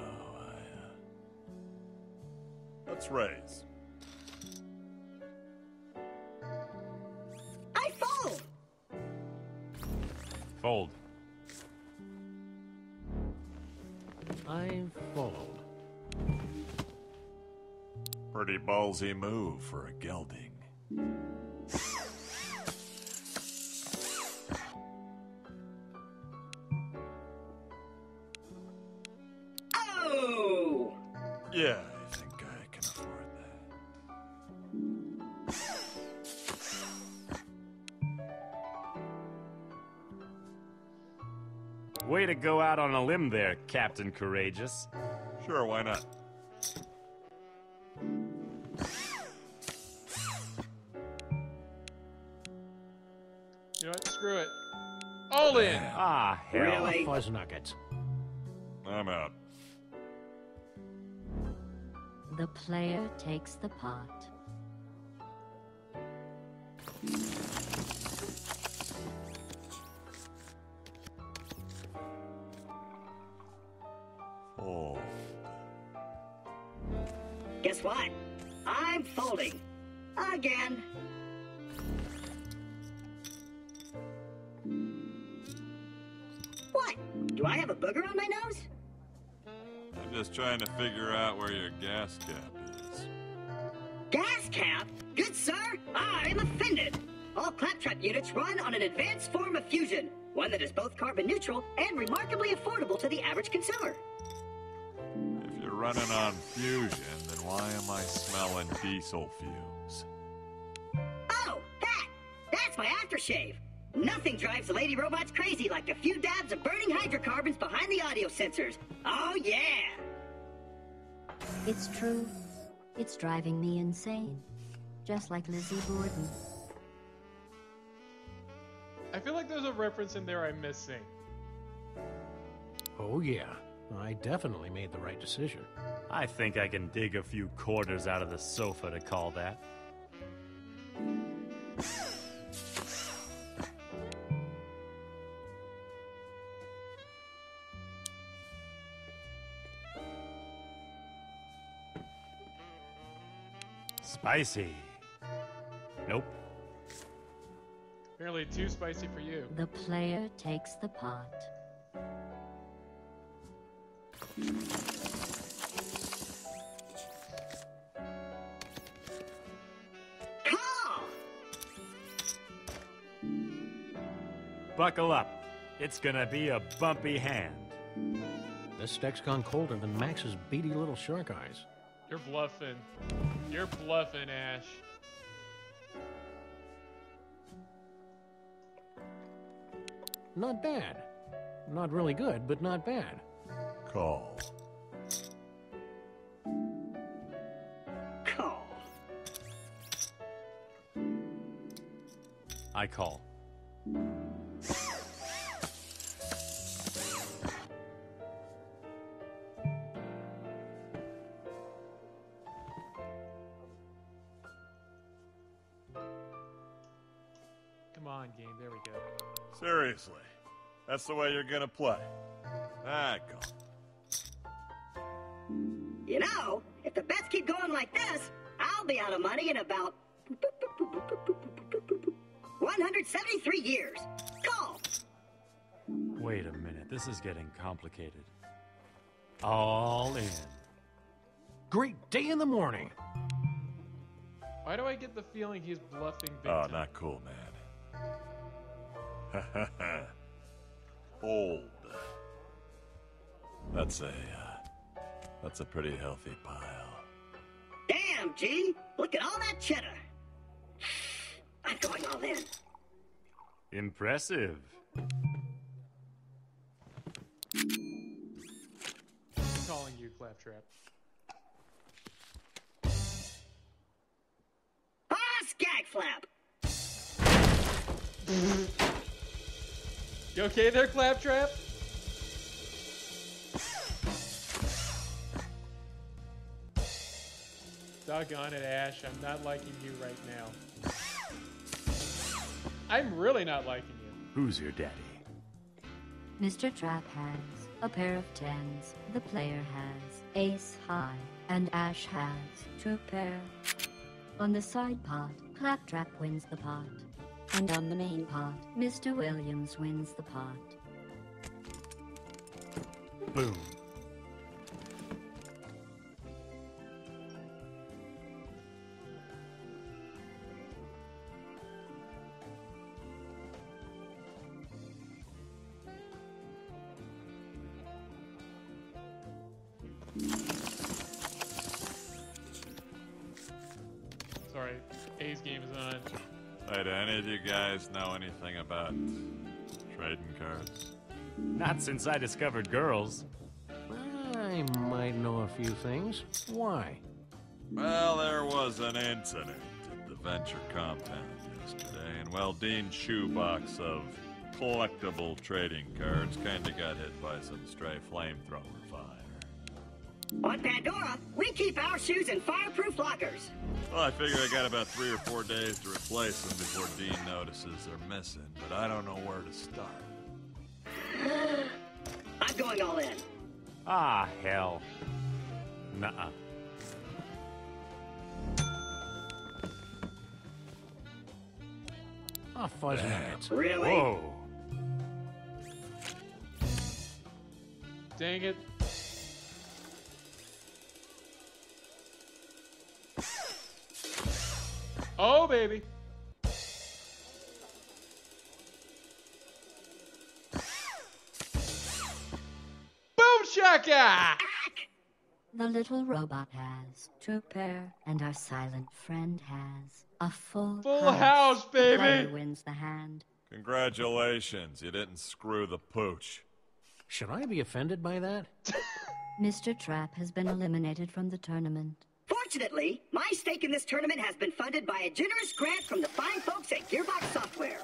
Let's raise. I fold! Fold. I fold. Pretty ballsy move for a gelding. Yeah, I think I can afford that. Way to go out on a limb there, Captain Courageous. Sure, why not? You know what? Screw it. All in. Ah, hell. Really? Fuzz nuggets. I'm out. The player takes the pot. Oh. Guess what? I'm folding. Again. What? Do I have a booger on my nose? I'm just trying to figure out where your gas cap is. Gas cap? Good sir, I'm offended. All claptrap units run on an advanced form of fusion, one that is both carbon neutral and remarkably affordable to the average consumer. If you're running on fusion, then why am I smelling diesel fumes? Oh, that's my aftershave. Nothing drives the lady robots crazy like a few dabs of burning hydrocarbons behind the audio sensors. Oh, yeah! It's true. It's driving me insane. Just like Lizzie Borden. I feel like there's a reference in there I'm missing. Oh, yeah. I definitely made the right decision. I think I can dig a few quarters out of the sofa to call that. Spicy. Nope. Apparently too spicy for you. The player takes the pot. Call! Buckle up. It's gonna be a bumpy hand. This deck's gone colder than Max's beady little shark eyes. You're bluffing. You're bluffing, Ash. Not bad. Not really good, but not bad. Call. Call. I call. Come on, game. There we go. Seriously, that's the way you're gonna play. Ah, go. You know, if the bets keep going like this, I'll be out of money in about 173 years. Call. Wait a minute. This is getting complicated. All in. Great day in the morning. Why do I get the feeling he's bluffing big Oh, time? not cool, man. Old. That's a pretty healthy pile. Damn, G. Look at all that cheddar. I'm going all in. Impressive. I'm calling you, Claptrap. Ah, skag flap. You okay there, Claptrap? Doggone it, Ash. I'm not liking you right now. I'm really not liking you. Who's your daddy? Mr. Trap has a pair of tens. The player has ace high. And Ash has two pair. On the side pot, Claptrap wins the pot. And on the main pot, Mr. Williams wins the pot. Boom. A's game is on. Hey, do any of you guys know anything about trading cards? Not since I discovered girls. I might know a few things. Why? Well, there was an incident at the Venture compound yesterday, and well, Dean's shoebox of collectible trading cards kinda got hit by some stray flamethrower fire. On Pandora, we keep our shoes in fireproof lockers. Well, I figure I got about 3 or 4 days to replace them before Dean notices they're missing, but I don't know where to start. I'm going all in. Ah, hell. Nuh-uh. A fuzz nuggets. Really? Whoa. Dang it. Oh, baby. Boom shaka! The little robot has 2 pair, and our silent friend has a full house, baby! Player wins the hand. Congratulations, you didn't screw the pooch. Should I be offended by that? Mr. Trap has been eliminated from the tournament. Fortunately, my stake in this tournament has been funded by a generous grant from the fine folks at Gearbox Software.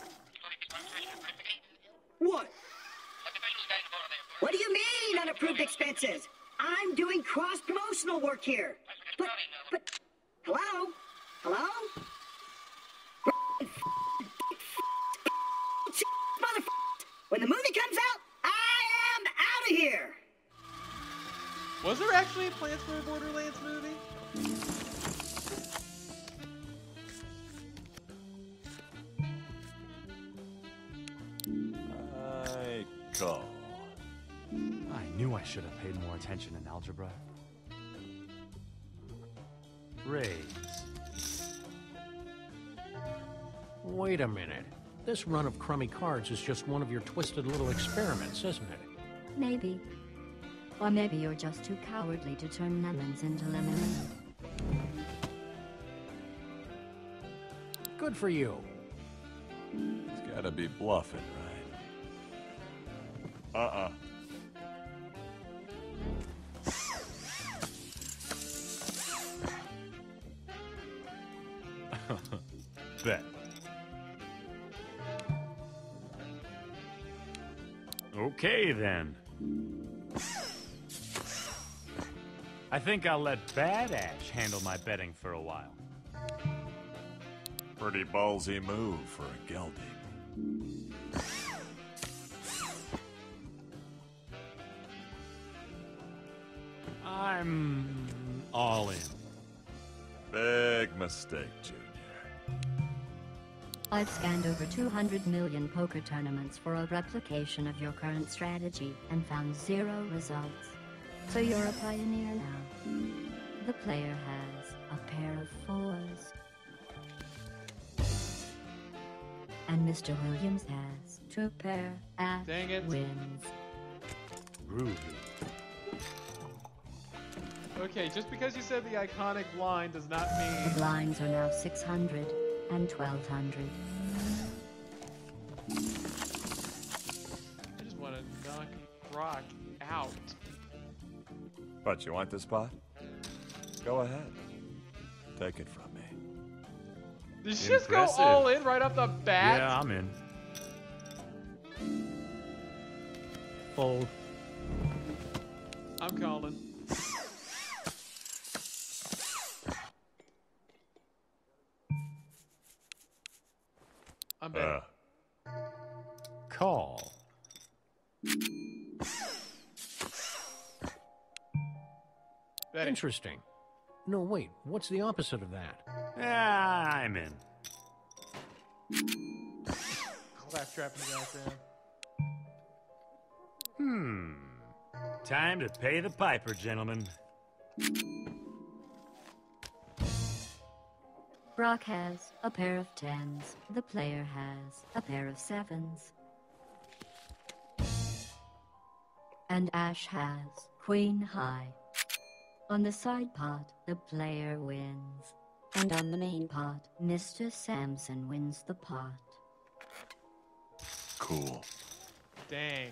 What? What do you mean, unapproved expenses? I'm doing cross-promotional work here. But, hello? Hello? When the movie comes out, I am out of here! Was there actually a Plants vs. Borderlands movie? I call. I knew I should have paid more attention in algebra. Raise. Wait a minute. This run of crummy cards is just one of your twisted little experiments, isn't it? Maybe. Or maybe you're just too cowardly to turn lemons into lemonade. Good for you. He's gotta be bluffing, right? Uh-uh. Bet. Okay, then. I think I'll let Bad Ash handle my betting for a while. Pretty ballsy move for a gelding. I'm all in. Big mistake, Junior. I've scanned over 200 million poker tournaments for a replication of your current strategy and found 0 results. So you're a pioneer now. The player has a pair of 4s. And Mr. Williams has 2 pair. Ash Dang it. wins. Groovy. Okay, just because you said the iconic line does not The mean... blinds are now 600 and 1200. I just want to knock Brock out. But you want this spot? Go ahead. Take it from me. Did you just go Impressive. all in right off the bat? Yeah, I'm in. Fold. I'm calling. I'm betting. Call. Betting. Interesting. No, wait. What's the opposite of that? I'm in. Claptrap in the background. Time to pay the piper, gentlemen. Brock has a pair of 10s. The player has a pair of 7s. And Ash has Queen High. On the side pot, the player wins. And on the main pot, Mr. Samson wins the pot. Cool. Dang.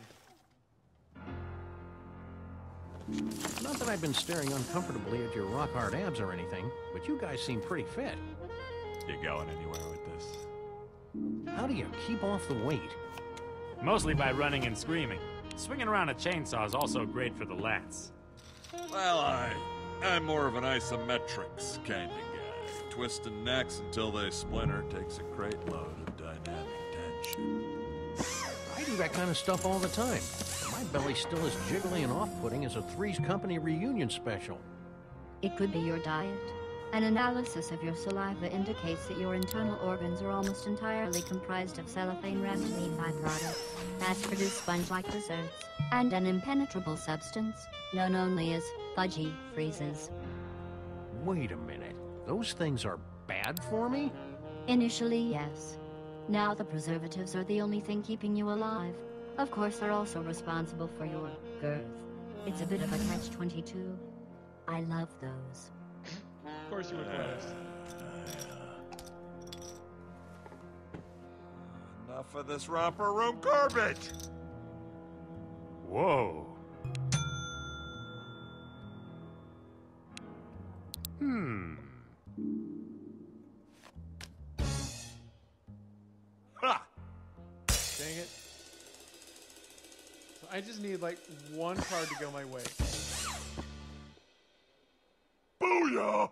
Not that I've been staring uncomfortably at your rock-hard abs or anything, but you guys seem pretty fit. You going anywhere with this? How do you keep off the weight? Mostly by running and screaming. Swinging around a chainsaw is also great for the lats. Well, I'm more of an isometrics kind of guy. Twisting necks until they splinter takes a great load of dynamic tension. I do that kind of stuff all the time. My belly's still as jiggly and off-putting as a Three's Company reunion special. It could be your diet. An analysis of your saliva indicates that your internal organs are almost entirely comprised of cellophane-wrapped meat byproducts, mass-produced sponge-like desserts, and an impenetrable substance known only as fudgy freezes. Wait a minute. Those things are bad for me? Initially, yes. Now the preservatives are the only thing keeping you alive. Of course, they're also responsible for your girth. It's a bit of a catch-22. I love those. Of course you would last. Enough of this romper room garbage! Whoa. Ha! Dang it. So I just need like one card to go my way. Booyah!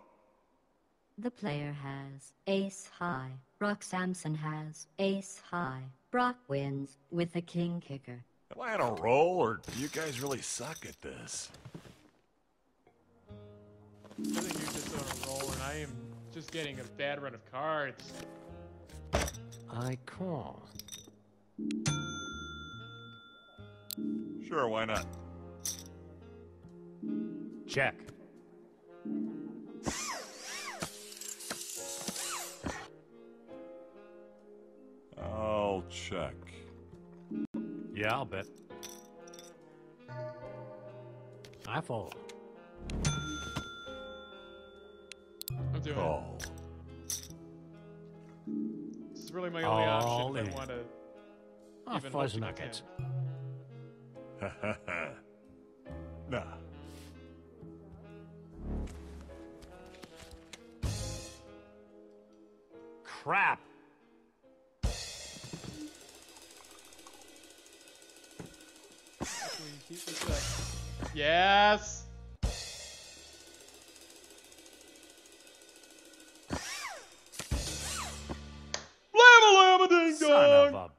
The player has ace high. Brock Samson has ace high. Brock wins with the king kicker. Am I on a roll, or do you guys really suck at this? I think you're just on a roll, and I am just getting a bad run of cards. I call. Sure, why not? Check. I'll check. Yeah, I'll bet. I fold. I'm doing Call. it. This is really my only option if in. I want to Oh, even fuzz hope to nuggets. contend. Nah. Crap. Actually, keep this back. Yes! Llama ding Son dong! of a...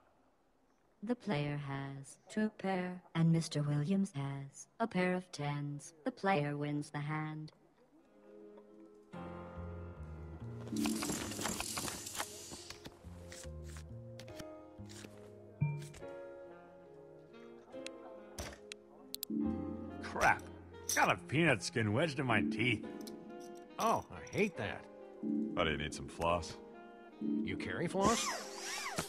The player has two pair, and Mr. Williams has a pair of tens. The player wins the hand. Crap. Got a peanut skin wedged in my teeth. Oh, I hate that. Why do you need some floss? You carry floss?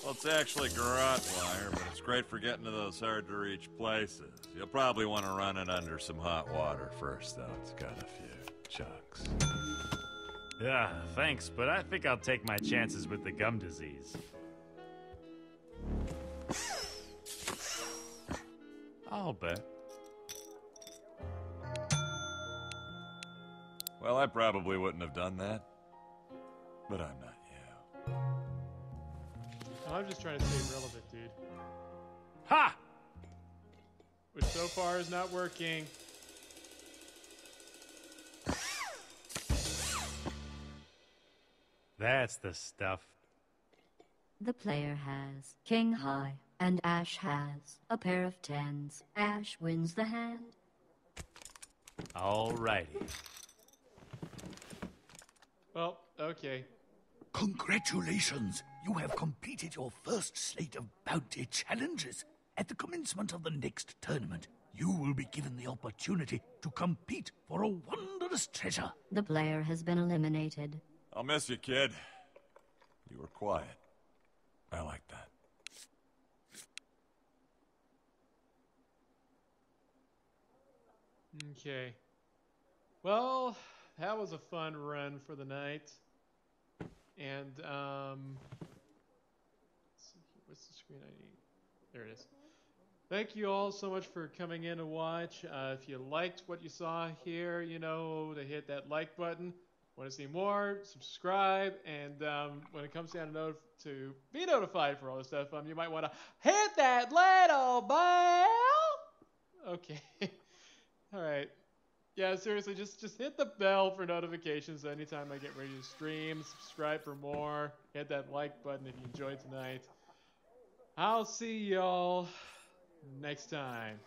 Well, it's actually garrote wire, but it's great for getting to those hard-to-reach places. You'll probably want to run it under some hot water first, though. It's got a few chunks. Yeah, thanks, but I think I'll take my chances with the gum disease. I'll bet. Well, I probably wouldn't have done that, but I'm not you. I'm just trying to stay relevant, dude. Ha! Which so far is not working. That's the stuff. The player has king high, and Ash has a pair of tens. Ash wins the hand. Alrighty. Well, okay. Congratulations! You have completed your first slate of bounty challenges. At the commencement of the next tournament, you will be given the opportunity to compete for a wondrous treasure. The player has been eliminated. I'll miss you, kid. You were quiet. I like that. Okay. Well, that was a fun run for the night. And let's see here. What's the screen I need? There it is. Thank you all so much for coming in to watch. If you liked what you saw here, you know, to hit that like button. Want to see more? Subscribe. And when it comes down to be notified for all this stuff, you might want to hit that little bell. Okay. All right. Yeah, seriously, just hit the bell for notifications anytime I get ready to stream. Subscribe for more. Hit that like button if you enjoyed tonight. I'll see y'all next time.